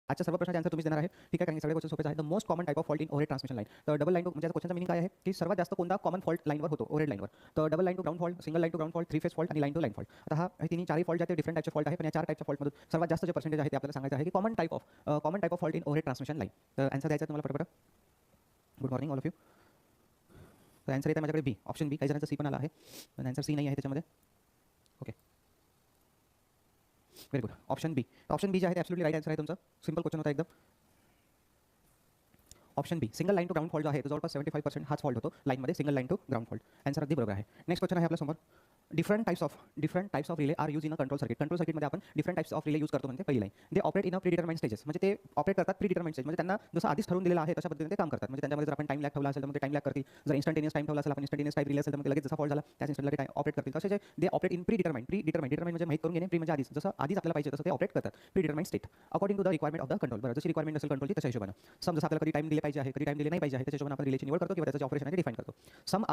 आजच्या सर्व प्रश्नाचे आन्सर तुम्हीच देणार आहे, ठीक आहे, कारण सगळे क्वेश्चन सोपेच आहेत. The most common type of fault in overhead transmission line. तर डबल लाईन टू म्हणजे क्वेश्चनचा मीनिंग काय आहे की सर्वात जास्त कोणता कॉमन फॉल्ट लाईनवर होतो ओव्हरहेड लाईनवर. तर double line to ground fault, single line to ground fault, three phase fault आणि लाईन टू लाईन फॉल्ट. आता हा तिन्ही चारही फॉल्ट जे डिफरंट टाइपचे फॉल्ट आहे, पण या चार टाइपच्या फॉल्टमधून सर्वात जास्त जे पर्सेंटेज आहे ते आपल्याला सांगायचं आहे की common type of fault in overhead transmission line. तर आन्सर द्यायचा तुम्हाला पटपट. Good morning all of you. तर आन्सर येतं माझ्याकडे बी, ऑप्शन बी. काही जणांचा सी पण आला आहे, पण आन्सर सी नाही आहे त्याच्यामध्ये. Okay, very good. ऑप्शन बी. ऑप्शन बी जे आहे ते ॲब्सोल्युटली राईट आन्सर आहे तुमचं. सिंपल क्वेश्चन होता एकदम. Option B, single line to ground fault जो आहे तो जवळपास 75% हाच फॉल्ट होतो लाईनमध्ये, single line to ground fault. Answer अगदी बरोबर आहे. नेक्स्ट क्वेश्चन आहे आपल्यासमोर. Different types of relay are use in a control circuit. Control सर्किटमध्ये आपण different types of relay use करतो. म्हणजे पहिली line, they operate in a predetermined stages. म्हणजे ते ऑपरेट करतात प्रीडिटरमाइंड स्टेज, म्हणजे त्यांना जसं आधीच ठरवून दिलेलं आहे तशा पद्धतीने ते काम करतात. म्हणजे त्यांच्यामध्ये जर आपण टाइम लॅग ठेवला असेल तर मग ते टाइम लॅग करतील. जर इन्स्टंटेनियस टाइम ठेवला असेल, आपण इन्स्टंटेनियस टाइम रिले असेल तर मग लगेच जसा फॉल्ट झाला त्याच इन्स्टंटला ते ऑपरेट करतील. तसे जे दे ऑपरेट इन डिटरमाइंड म्हणजे माहित करून घेणे. प्री म्हणजे आधीच, जसं आधीच आपल्याला पाहिजे तसं ते ऑपरेट करतात predetermined state according to the requirement of the control. बरं, जशी रिक्वायरमेंट असेल कंट्रोलची तशा हिशोबाने. सम जसं आपल्याला कधी टाइम दिले पाहिजे आहे, कधी टाइम दिले नाही पाहिजे आहे, त्याच्या हिशोबाने आपण रिलेची निवड करतो किंवा त्याचे ऑपरेशन आहे ते डिफाइन करतो. Some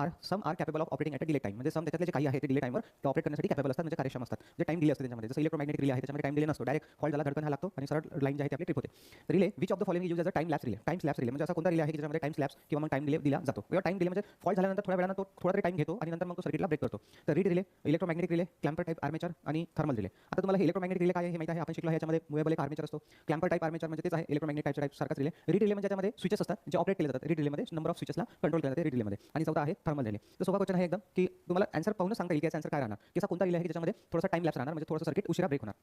are capable of operating at a delay time. म्हणजे सम त्याच्यातले जे काही आहे ते डिले टाइमवर ते ऑपरेट करण्यासाठी कॅपेबल असतात, म्हणजे कार्यक्षम असतात. जे टाइम डिले असते त्याच्यामध्ये, जसं इलेक्ट्रोमॅग्नेटिक रिले आहे त्याच्यामध्ये टाइम डिले नसतो, डायरेक्ट फॉल्ट झाला धडकन हा लागतो आणि सरळ लाईन जी आहे ती आपली ट्रिप होते. Relay which of the following use as a time lapse relay. Time lapse relay म्हणजे असा कोणता रिले आहे की ज्याच्यामध्ये टाइम लॅप्स किंवा मग टाइम डिले दिला जातो. किंवा टाइम डिले म्हणजे फॉल्ट झाल्यानंतर थोड्या वेळानं तो थोडा तरी टाइम घेतो आणि नंतर मग तो सर्किटला ब्रेक करतो. तर read relay, electromagnetic relay, clamper type armature आणि थर्मल रिले. आता तुम्हाला हे इलेक्ट्रोमॅग्नेटिक रिले काय आहे हे माहिती आहे, आपण शिकलो आहे. याच्यामध्ये मुवेबल एक आर्मेचर असतो. क्लॅम्पर टाइप आर्मेचर म्हणजे तेच आहे इलेक्ट्रोमॅग्नेटिक टाइप सारखाच रिले. रीड रिले म्हणजे त्याच्यामध्ये स्विचेस असतात जे ऑपरेट केले जातात. रीड रिलेमध्ये नंबर ऑफ स्विचेसला कंट्रोल केलं जाते रीड रिलेमध्ये. आणि चौथा आहे थर्मल रिले. तर सोपा क्वेश्चन आहे एकदम की तुम्हाला आन्सर पाहून सांगता येईल की याचा आन्सर काय राहणार, की असा कोणता रिले आहे की ज्याच्यामध्ये थोडासा टाइम लॅप्स राहणार, म्हणजे थोडासा सर्किट उशिरा ब्रेक होणार.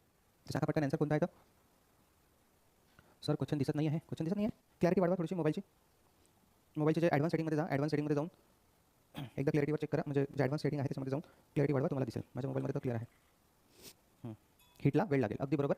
तर सांगा पटकन आन्सर कोणता आहे. सर क्वेश्चन दिसत नाही आहे, क्वेश्चन दिसत नाही आहे. क्लॅरिटी वाढवा थोडीशी मोबाईलची जे ॲडव्हान्स सेटिंगमध्ये जा, ॲडव्हान्स सेटिंगमध्ये जाऊन एकदा क्लॅरिटीवर चेक करा. म्हणजे जे ॲडव्हान्स सेटिंग आहे त्याच्यामध्ये जाऊन क्लॅरिटी वाढवा, तुम्हाला दिसेल. माझ्या मोबाईलमध्ये तर क्लिअर आहे. हिटला वेळ लागेल, अगदी बरोबर.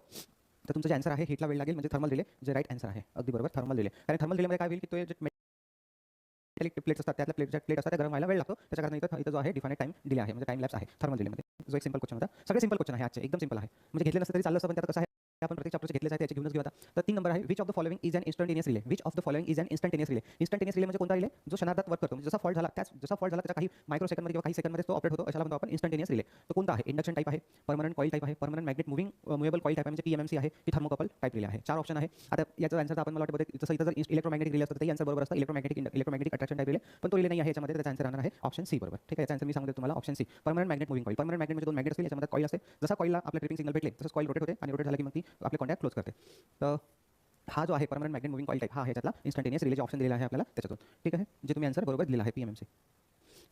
तर तुमचं जे आन्सर आहे हिटला वेळ लागेल म्हणजे थर्मल रिले जे राईट आन्सर आहे, अगदी बरोबर थर्मल रिले. कारण थर्मल रिलेमध्ये काय होईल की तो जे मेटॅलिक प्लेट्स असतात त्यातल्या प्लेट असतात त्या गरम व्हायला वेळ लागतो. त्याच्या कारण इथं जो आहे डिफाइनेट टाइम डिले आहे, म्हणजे टाइम लॅप्स आहे थर्मल रिलेमध्ये. जो एक सिंपल क्वेश्चन होता. सगळे सिंपल क्वेश्चन आहे आजचे, एकदम सिंपल आहे. म्हणजे घेतले नसते तरी चाललं असतं, पण त्यात कसं आहे आपण प्रत्येक चॅप्टरचे घेतले आहे त्याचे घेऊनच घेऊ आता. तर 3 नंबर आहे, which of the following is an instantaneous relay. Which of the following is an instantaneous relay. Instantaneous relay म्हणजे कोणता रिले जो क्षणार्धात वर्क करतो. म्हणजे जसा फॉल्ट झाला त्याच्या काही मायक्रो सेकंडमध्ये किंवा काही सेकंडमध्ये तो ऑपरेट होतो, अशाला म्हणतो आपण इंस्टंटेनियस रिले. तो कोणता आहे, इंडक्शन टाइप आहे, परमनंट कॉईल टाइप आहे, permanent magnet movable coil type आहे म्हणजे पीएमएमसी आहे, की थर्मोकपल टाइप रिले आहे. 4 ऑप्शन आहे. आता याचा आन्सर आपण मला वाटतं जसं इथं जर इलेक्ट्रोमॅग्नेटिक रिले असतं ते आन्सर बरोबर असतं, इलेक्ट्रोमॅग्नेटिक अट्रॅक्शन टाइप रिले, पण तो रिले नाही आहे याच्यामध्ये. त्याचा आन्सर राहणार आहे ऑप्शन सी बरोबर. ठीक आहे, याचा आन्सर मी सांगतो तुम्हाला option C, permanent magnet moving coil. Permanent magnet म्हणजे दोन मॅग्नेट असतील, याच्यामध्ये कॉईल असते. जसा कॉईलला आपल्या ट्रिपिंग सिग्नल भेटले तसंच कॉईल रोटेट होते आणि रोटेट झाला की मग ती आपले कॉन्टॅक्ट क्लोज करते. तर हा जो आहे permanent magnet moving coil type हा आहे त्यातला इंस्टंटेनियस रिले ऑप्शन दिलेला आहे आपल्याला त्याच्यातून. ठीक आहे, जे तुम्ही आन्सर बरोबर दिलेला आहे पीएमएमसी.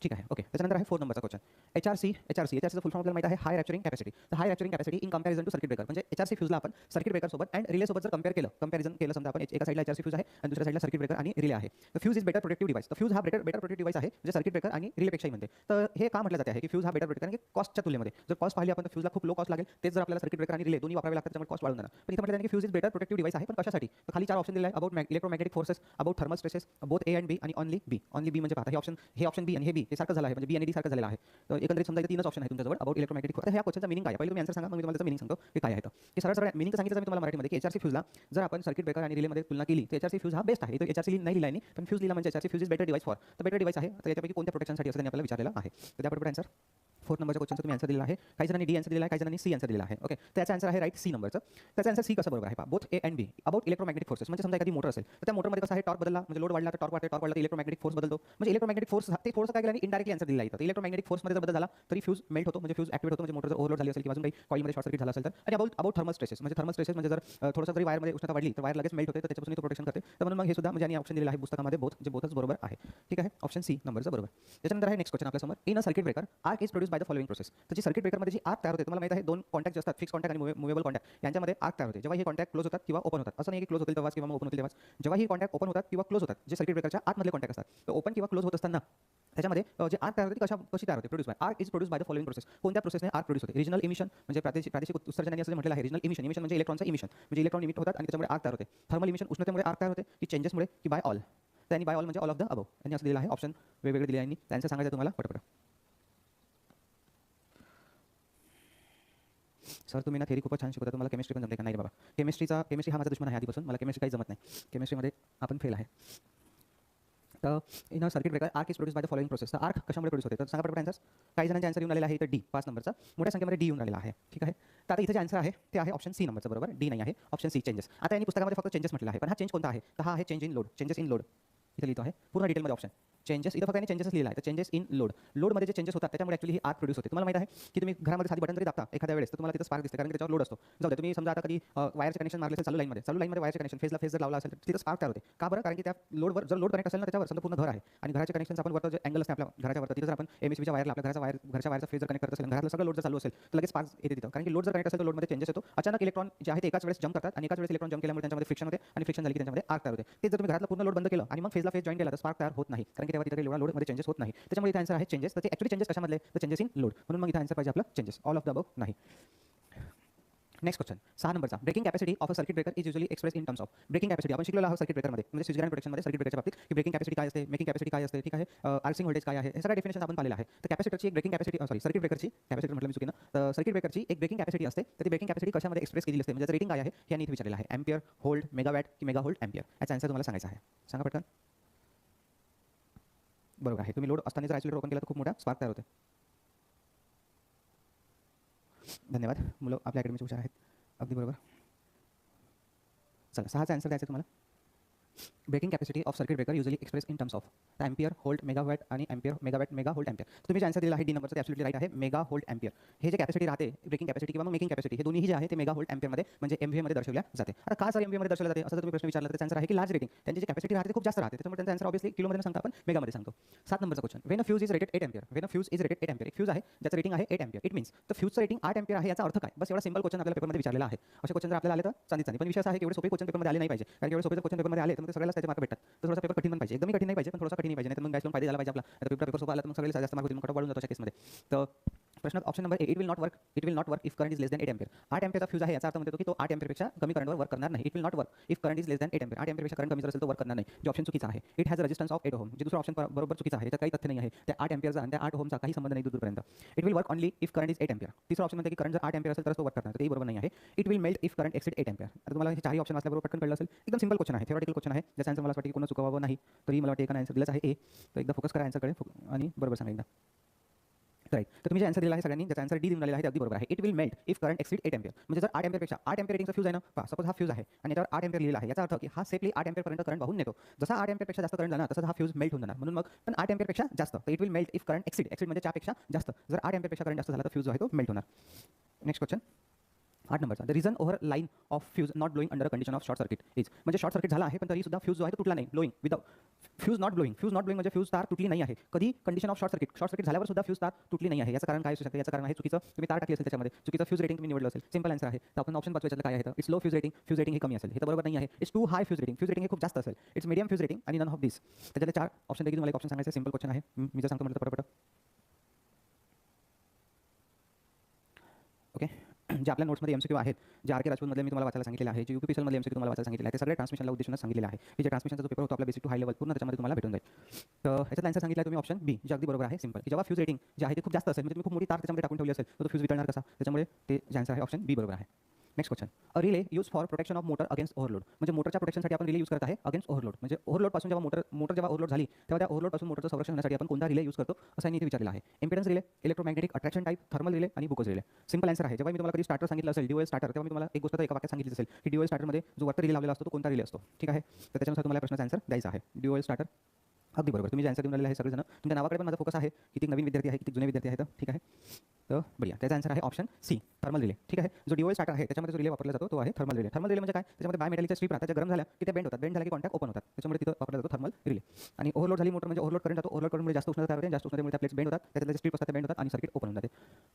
ठीक आहे, ओके. त्याच्यानंतर आहे 4 नंबरचा क्वेश्चन. एचआरसीचं फुल फॉर्म आपल्याला माहिती आहे, हाय रॅप्चरिंग कॅपॅसिटी. तर high rupturing capacity in comparison to circuit breaker. म्हणजे एचआरसी फ्यूजला आपण सर्किट ब्रेकर सोबत अँड रिले सोबत जर कंपॅरिझन केलं समजा आपण, एका साईडला एचआरसी फ्यूज आहे आणि दुसऱ्या साईडला सर्किट ब्रेकर आणि रिले आहे. तर fuse is better protective device. तर फ्यूज हा बेटर प्रोटेक्टिव्ह डिवाइस आहे म्हणजे सर्किट ब्रेकर आणि रिलेपेक्षाही म्हणते. तर हे का म्हटलं जाते आहे की फ्यूज हा बेटर प्रोटेक्ट, कारण की कॉस्टच्या तुलनेमध्ये जर कॉस्ट पाहिली आपण तर फ्यूजला खूप लो कॉस्ट लागेल. तेच जर आपल्याला सर्किट ब्रेकर आणि रिले दोन्ही वापरावे लागतात त्यामुळे कॉस्ट वाढून जाणार. पण इथं म्हटलं जाते की fuse is better protective device आहे, पण कशासाठी. तर खाली 4 ऑप्शन दिले आहे, about electromagnetic forces, about thermal stresses, both A and B आणि ओनली बी. ओनली बी म्हणजे पाहता हे ऑप्शन बी आणि हे बी हे सारखं झालं आहे, म्हणजे बी आणि डी सारखं झालेलं आहे. तर एकंदरीत समजा 3च ऑप्शन आहे तुमच्याजवळ अबाउट इलेक्ट्रोमॅग्नेटिक फोर्स. तर ह्या क्वेश्चनचा मीनिंग काय आहे पहिले तुम्ही आन्सर सांगा, मग मी तुम्हाला त्याचं मीनिंग सांगतो की काय आहे. की सरळ मीनिंग सांगितलं मी तुम्हाला मराठीमध्ये की एचआरसी फ्यूजला जर आपण सर्किट ब्रेकर आणि रिलेमध्ये तुलना केली तर एचआरसी फ्यूज हा बेस्ट आहे. तो एचआरसी नाही लिहिला नाही, पण फ्यूज लिहिला म्हणजे HRC fuse is better device for. तर बेटर डिवाइस आहे. तर याच्यापैकी कोणत्या प्रोटेक्शनसाठी असं त्यांनी आपल्याला विचारलेलं आहे. तर त्याबरोबर आन्सर 4 नंबरच्या क्वेश्चनचा तुम्ही आन्सर दिलेला आहे. काही जणांनी डी आन्सर दिलेला आहे, काही जणांनी सी आन्सर दिलेला आहे. ओके, त्याचा आन्सर आहे राईट सी नंबरचं. त्याचा आन्सर सी कसं बरोबर आहे पहा, both A and be about electromagnetic forces. म्हणजे समजा एखादी मोटर असेल तर त्या मोटरमध्ये कसं आहे, टॉर्क बदलला म्हणजे लोड वाढला तर टॉर्क वाढते, टॉर्क वाढला तर इलेक्ट्रोमॅग्नेटिक फोर्स बदलतो. म्हणजे इलेक्ट्रोमॅग्नेटिक फोर्स ते थोडंसं काय केलं इनडायरेक्टली आन्सर दिला आहे. इलेक्ट्रोमॅग्नेटिक फोर्समध्ये जर बदल झाला तरी फ्यूज मेल्ट होतो, म्हणजे फ्यूज ॲक्टिवेट होतो, म्हणजे मोटर जर ओव्हरलोड झाली असेल किंवा अजून काही कॉईलमध्ये शॉर्ट सर्किट झाला असेल तर. आणि अबाउट थर्मल स्ट्रेसेस म्हणजे जर थोडंसं जरी वायरमध्ये उष्णता वाढली तर वायर लगेच मेल्ट होते, तर त्याच्यापासून तो प्रोटेक्शन करते. तर म्हणून मग हे सुद्धा म्हणजे यांनी ऑप्शन दिलेला आहे पुस्तकामध्ये बोथ, जे बोथच बरोबर आहे. ठीक आहे, ऑप्शन सी नंबरचं बरोबर. त्याच्यानंतर आहे नेक्स्ट क्वेश्चन आपल्यासमोर. In a circuit breaker arc is produce by the following process. तर जी सर्किट ब्रेकरमध्ये जी आर्क तयार होते तुम्हाला माहिती आहे, दोन कॉन्टॅक्ट असतात, फिक्स कॉन्टॅक्ट आणि मुवेबल कॉन्टॅक्ट, यांच्यामध्ये आर्क तयार होते. जेव्हा हे कॉन्टॅक्ट क्लोज होतात किंवा ओपन होतात, असं नाही की क्लोज होतील तेव्हाच किंवा ओपन होतील तेव्हाच. जेव्हा ही कॉन्टॅक्ट ओपन होतात किंवा क्लोज होतात, जे सर्किट ब्रेकरच्या आतमधले कॉन्टॅक्ट असतात, तर ओपन किंवा क्लोज होत असताना त्याच्यामध्ये जे आर्क तयार होते कशी तयार होते, produce by arc is produce by the following process. कोणत्या प्रोसेसने आर्क प्रोड्यूस होते. रिजनल इमिशन म्हणजे प्रादेशिक उत्सर्जन असं म्हटलेलं आहे. रिजनल इमिशन म्हणजे इलेक्ट्रॉनचं इमिशन, म्हणजे इलेक्ट्रॉन इमिट होतात आणि त्याच्यामुळे आर्क तयार होते. थर्मल इमिशन उष्णतेमुळे आर्क तयार होते, की चेंजेसमुळे, की बाय ऑल. त्यांनी बाय ऑल म्हणजे ऑल ऑफ द अबव यांनी असं दिलेलं आहे. ऑप्शन वेगवेगळे दिले यांनी. त्यांचं सांगायचं तुम्हाला पटपट. सर तुम्ही ना थेरी खूपच छान शिकवता, तुम्हाला केमिस्ट्री पण जमते का. नाही बाबा, केमिस्ट्री हा माझा दुश्मन आहे आधीपासून. मला केमिस्ट्री काही जमत नाही. केमिस्ट्रीमध्ये आपण फेल आहे. तर in a circuit breaker arc is produce by the following process. तर आर्क कशामुळे प्रोड्यूस होते तर सांगा पटपट आन्सर्स. काही जणांचे आन्सर येऊन आलेला आहे इथं डी 5 नंबरचा, मोठ्या संख्येमध्ये डी येऊन आलेला आहे. ठीक आहे. तर आता इथे जे आन्सर आहे ते आहे ऑप्शन सी नंबरचं, बरोबर. डी नाही आहे, ऑप्शन सी चेंजेस. आता यांनी पुस्तकामध्ये फक्त चेंजेस म्हटलेलं आहे, पण हा चेंज कोणता आहे तर हा आहे change in load. Changes in load इथे लिहितो आहे पूर्ण डिटेलमध्ये ऑप्शन चेंजेस. इथं फक्त यांनी चेंजेस लिहिला आहे. तर चेंजेस इन लोड, लोडमध्ये जे चेंजेस होतात त्याच्यामुळे ॲक्च्युअली ही आर्क प्रोड्यूस होते. तुम्हाला माहिती आहे की तुम्ही घरामध्ये साधी बटन जरी दाबता एखाद्या वेळेस तर तुम्हाला तिथं स्पार्क दिसते, कारण की त्याच्यावर लोड असतो. जाऊ दे, तुम्ही समजा आता कधी वायरचे कनेक्शन मारले असेल चालू लाईनमध्ये वायरचे कनेक्शन फेज जर लावला असेल तर तिथं स्पार्क तयार होते. का बरं? कारण की त्या लोडवर जर लोड कनेक्ट असेल ना त्याच्यावर समजा पूर्ण घर आहे आणि घराचे कनेक्शन आपण वरतं जे अँगल असते आपल्या घराच्या वरती, तिथं जर आपण एमएसबीच्या वायरला आपल्या घरच्या वायरचा फेज जर कनेक्ट करत असेल, घरातलं सगळं लोड जर चालू असेल तर लगेच स्पार्क येते तिथं. कारण की लोड जर कनेक्ट असेल तर लोडमध्ये चेंजेस येतो. अचानक इलेक्ट्रॉन जे आहे ते एकाच वेळेस जम्प करतात आणि एकाच वेळेस इलेक्ट्रॉन जम्प केल्यामुळे त्यांच्यामध्ये फ्रिक्शन होते आणि फ्रिक्शन झाली की त्यांच्यामध्ये आर्क तयार होते. ते जर तुम्ही घरातलं पूर्ण लोड बंद केलं आणि मग फेजला फेज जॉइन केला तर स्पार्क तयार होत नाही, कारण की तेव्हा तिथे काही लोडमध्ये चेंजेस होत नाही. त्याच्यामुळे इथे आन्सर आहे चेंजेस. तर ते ॲक्च्युअली चेंजेस कशामधले तर चेंजेस इन लोड, म्हणून मग इथे आन्सर पाहिजे आपलं changes. All of the above नाही. नेक्स्ट क्वेश्चन 6 नंबरचा. Breaking capacity of a circuit breaker is usually express in terms of. Breaking capacity आपण शिकलेलो आहोत सर्किट ब्रेकरमध्ये, म्हणजे स्विच गेअर प्रोटेक्शनमध्ये सर्किट ब्रेकरच्या बाबतीत की ब्रेकिंग कॅपॅसिटी काय असते, मेकिंग कॅपॅसिटी काय असते. ठीक आहे. आर्सिंग व्होल्टेज काय आहे, हे सगळं डेफिनेशन आपण पाहिलेलं आहे. तर कॅपॅसिटरची एक ब्रेकिंग कॅपॅसिटी सर्किट ब्रेकरची कॅपॅसिटर म्हटलं मी चुकीनं, तर सर्किट ब्रेकरची एक ब्रेकिंग कॅपॅसिटी असते. तर ती ब्रेकिंग कॅपॅसिटी कशामध्ये एक्सप्रेस केलेली असते, म्हणजे त्याचं रेटिंग काय आहे हे यांनी इथे विचारलेलं आहे. एम्पियर, व्होल्ट, मेगावॅट की मेगा व्होल्ट एम्पियर. याचा आन्सर तुम्हाला सांगायचा आहे. सांगा पटकन. बरोबर आहे. तुम्ही लोड असताना जर आयसोलेटर ओपन केला तर खूप मोठा स्पार्क तयार होते. धन्यवाद. मुलं आपल्या अकॅडमीचे हुशार आहेत. अगदी बरोबर. चला 6चा आन्सर द्यायचा तुम्हाला. Breaking capacity of circuit breaker usually express in terms of ampere, volt, megawatt आणि ampere, megawatt, mega volt ampere. तुम्ही जे आन्सर दिलेला आहे डी नंबरचं ते ॲब्सोल्युटली राईट आहे. मेगा व्होल्ट एम्पियर हे जे कॅपॅसिटी राहते, ब्रेकिंग कॅपॅसिटी किंवा मेकिंग कॅपॅसिटी, हे दोन्ही जे आहे ते मेगा व्होल्ट एम्पियरमध्ये म्हणजे एमव्हीमध्ये दर्शवल्या जाते. आता का सर एमव्हीमध्ये दर्शवल्या जाते असं जर तुम्ही प्रश्न विचारला तर त्याचा आन्सर आहे की लार्ज रेटिंग त्यांची जी कॅपॅसिटी राहते खूप जास्त राहते, त्याच्यामुळे त्यांचा आन्सर ऑब्वियसली किलोमध्ये न सांगता आपण मेगामध्ये सांगतो. 7 नंबरचा question. When a fuse is rated 8 ampere. When a fuse is rated 8 ampere. एक फ्यूज आहे ज्याचं रेटिंग आहे 8 एम्पियर. इट मीन्स तर फ्यूजचं रेटिंग 8 एम्पियर आहे याचा अर्थ काय. बस एवढा सिंपल क्वेश्चन आपल्याला पेपरमध्ये विचारलेला आहे. असे क्वेश्चन जर आपल्याला आले तर चांदी. पण विषय असा आहे की एवढे सोपे क्वेश्चन पेपरमध्ये आले नाही पाहिजे, कारण एवढे सोपे क्वेश्चन पेपरमध्ये आले तर मग सगळ्याला त्याचे मार्क भेटतात. तर थोडासा पेपर कठीण पण पाहिजे, एकदम कठीण नाही पाहिजे पण थोडासा कठीण नाही पाहिजे, नाही तर मग गॅस फायदा झाला पाहिजे आपला. पेपर सोपा आला तर मग सगळे जास्त मार्क होतील, मग कट वाढून जातो अशा केसमध्ये. तर प्रश्न option number A. It will not work if current is less than 8 ampere. 8 एम्पियरचा फ्यूज आहे याचा अर्थ म्हणतो की तो 8 एम्पियरपेक्षा कमी करंटवर वर्क करणार नाही. It will not work if current is less than 8 ampere. 8 एम्पियरपेक्षा करंट कमी जर असेल तर वर्क करणार नाही, जे ऑप्शन चुकीचा आहे. It has a resistance of 8 ohm. जे दुसरा ऑप्शन बरोबर चुकीचा आहे, त्यात काही तथ्य नाही आहे. त्या 8 एम्पियरचा आणि त्या 8 ओहमचा काही संबंध नाही दूरपर्यंत. It will work only if current is 8 ampere. तिसरा ऑप्शन म्हणते की करंट जर 8 एम्पियर असेल तर तो वर्क करणार, तेही बरोबर नाही आहे. It will melt if current exceed 8 ampere. आता तुम्हाला हे चारही ऑप्शन वाचल्याबरोबर पटकन कळलं असेल. एकदम सिंपल क्वेश्चन आहे, थिओरिटिकल क्वेश्चन आहे, ज्याचा आन्सर मला वाटतं की कोण चुकवावं नाही. तरी मला वाटतं एका आन्सर दिलाच आहे ए. तर एकदा फोकस करा आन्सरकडे आणि बरोबर सांगा एकदा. राईट. तर तुम्ही जे आन्सर दिला आहे सगळ्यांनी, ज्याचा आन्सर डी देऊन आलेला आहे ते अगदी बरोबर आहे. It will melt if current exceed 8 ampere. म्हणजे जर 8 एम्पियरपेक्षा 8 एम्पियर रेटिंगचा फ्यूज आहे ना, सपोज हा फ्यूज आहे आणि याच्यावर 8 एम्पियर लिहिला आहे, याचा अर्थ की हा सेफली 8 एम्पियर पर्यंत करंट वाहून नेतो. जसा 8 एम्पियरपेक्षा जास्त करंट जाणार तसं हा फ्यूज मेल्ट होऊन जाणार. म्हणून मग पण 8 एम्पियरपेक्षा जास्त, तर it will melt if current exceed म्हणजे त्यापेक्षा जास्त. जर 8 एम्पियरपेक्षा करंट जास्त झाला तर फ्यूज जो आहे तो मेल्ट होणार. नेक्स्ट क्वेश्चन 8 नंबरचा. The reason over line of fuse not blowing under condition of short circuit is. म्हणजे शॉर्ट सर्किट झाला आहे पण तरी सुद्धा फ्यूज जो आहे तो तुटला नाही. Blowing without fuse not blowing. Fuse not blowing म्हणजे फ्यूज तार तुटली नाही आहे. कधी कंडिशन ऑफ शॉर्ट सर्किट झाल्यावर सुद्धा फ्यूज तार तुटली नाही आहे. याचं कारण काय असू शकते. याचं कारण आहे चुकीचं तुम्ही तार टाकली असेल त्याच्यामध्ये, चुकीचं फ्यूज रेटिंग तुम्ही निवडलं असेल. सिंपल आन्सर आहे. तर आपण ऑप्शन वाचवायचं काय आहे तर it's low fuse rating. Fuse rating हे कमी असेल, हे तर बरोबर नाही आहे. It's too high fuse rating. Fuse rating हे खूप जास्त असेल. इट्स मीडियम फ्यूज रेटिंग आणि नन ऑफ दिस. त्याच्यातले 4 ऑप्शन पैकी तुम्हाला एक ऑप्शन सांगायचं. सिंपल क्वेश्चन आहे, मी जर सांगतो म्हणजे पटपट. ओके. जे आपल्या नोट्समध्ये एमसीक्यू आहेत, जे आर के राजपूतमध्ये मी तुम्हाला वाचायला सांगितलेलं आहे, जे यूपीपीसीएलमध्ये एमसीक्यू तुम्हाला वाचायला सांगितलेलं आहे, ते सगळे ट्रान्समिशनला उद्देशून सांगितलेलं आहे. की जे ट्रान्समिशनचा जो पेपर होतो आपला बेसिक टू हाय लेवल पूर्ण त्याच्यामध्ये तुम्हाला भेटून जाईल. तर याच्यात आन्सर सांगितलं तुम्ही ऑप्शन बी, जे अगदी बरोबर आहे. सिंपल की जेव्हा फ्यूज रेटिंग जे आहे ते खूप जास्त असेल, म्हणजे तुम्ही खूप मोठी तार त्याच्यामध्ये टाकून ठेवली असेल तर तो फ्यूज वितळणार कसा, त्याच्यामुळे ते जे आन्सर आहे ऑप्शन बी बरोबर आहे. Next question. A relay use for protection of motor against overload. म्हणजे मोटरच्या प्रोटेक्शनसाठी आपण रिले यूज करत आहे अगेन्स्ट ओव्हरलोड. म्हणजे ओव्हरलोडपासून जेव्हा मोटर जेव्हा ओव्हरलोड झाली तेव्हा त्या ओव्हरलोडपासून मोटरचं संरक्षण करण्यासाठी आपण कोणता रिले यूज करतो असं यांनी इथे विचारलेलं आहे. Impedance relay, electromagnetic attraction type, thermal relay आणि बुकोज रिले. सिंपल आन्सर आहे. जेव्हा मी तुम्हाला कधी स्टार्टर सांगितलं असेल ड्युअल स्टार्टर, तेव्हा मी तुम्हाला एक गोष्ट एका वाक्यात सांगितली असेल की ड्युअल स्टार्टरमध्ये जो वरती रिले लावलेला असतो तो कोणता रिले असतो. ठीक आहे. तर त्याच्यानुसार तुम्हाला प्रश्नाचा आन्सर द्यायचा आहे. ड्युअल स्टार्टर अगदी बरोबर. तुम्ही जे आन्सर देऊन आलेले आहे सगळेजण, तुमच्या नावाकडे पण माझा फोकस आहे. किती नवीन विद्यार्थी आहे, किती जुने विद्यार्थी आहेत. ठीक आहे. तर बढिया. त्याचा आन्सर आहे ऑप्शन सी थर्मल रिले. ठीक आहे. जो ड्युअल स्टार्टर आहे त्याच्यामध्ये जो रिले वापरला जातो तो आहे थर्मल रिले. थर्मल रिले म्हणजे काय, त्याच्यामध्ये बाय मेटलच्या स्ट्रीप राहतात, त्या गरम झाल्या की त्या बेंड होतात, बेंड झाल्या की कॉन्टॅक्ट ओपन होतात, त्याच्यामुळे तिथं वापरला जातो थर्मल रिले. आणि ओव्हरलोड झाली मोटर म्हणजे ओव्हरलोड करंट जातो. ओव्हरलोड करंटमुळे जास्त उष्णता तयार होते, जास्त उष्णतेमुळे त्या प्लेट्स बेंड होतात, त्याच्यातले स्ट्रीप असतात त्या बेंड होतात आणि सर्किट ओपन होऊन जाते.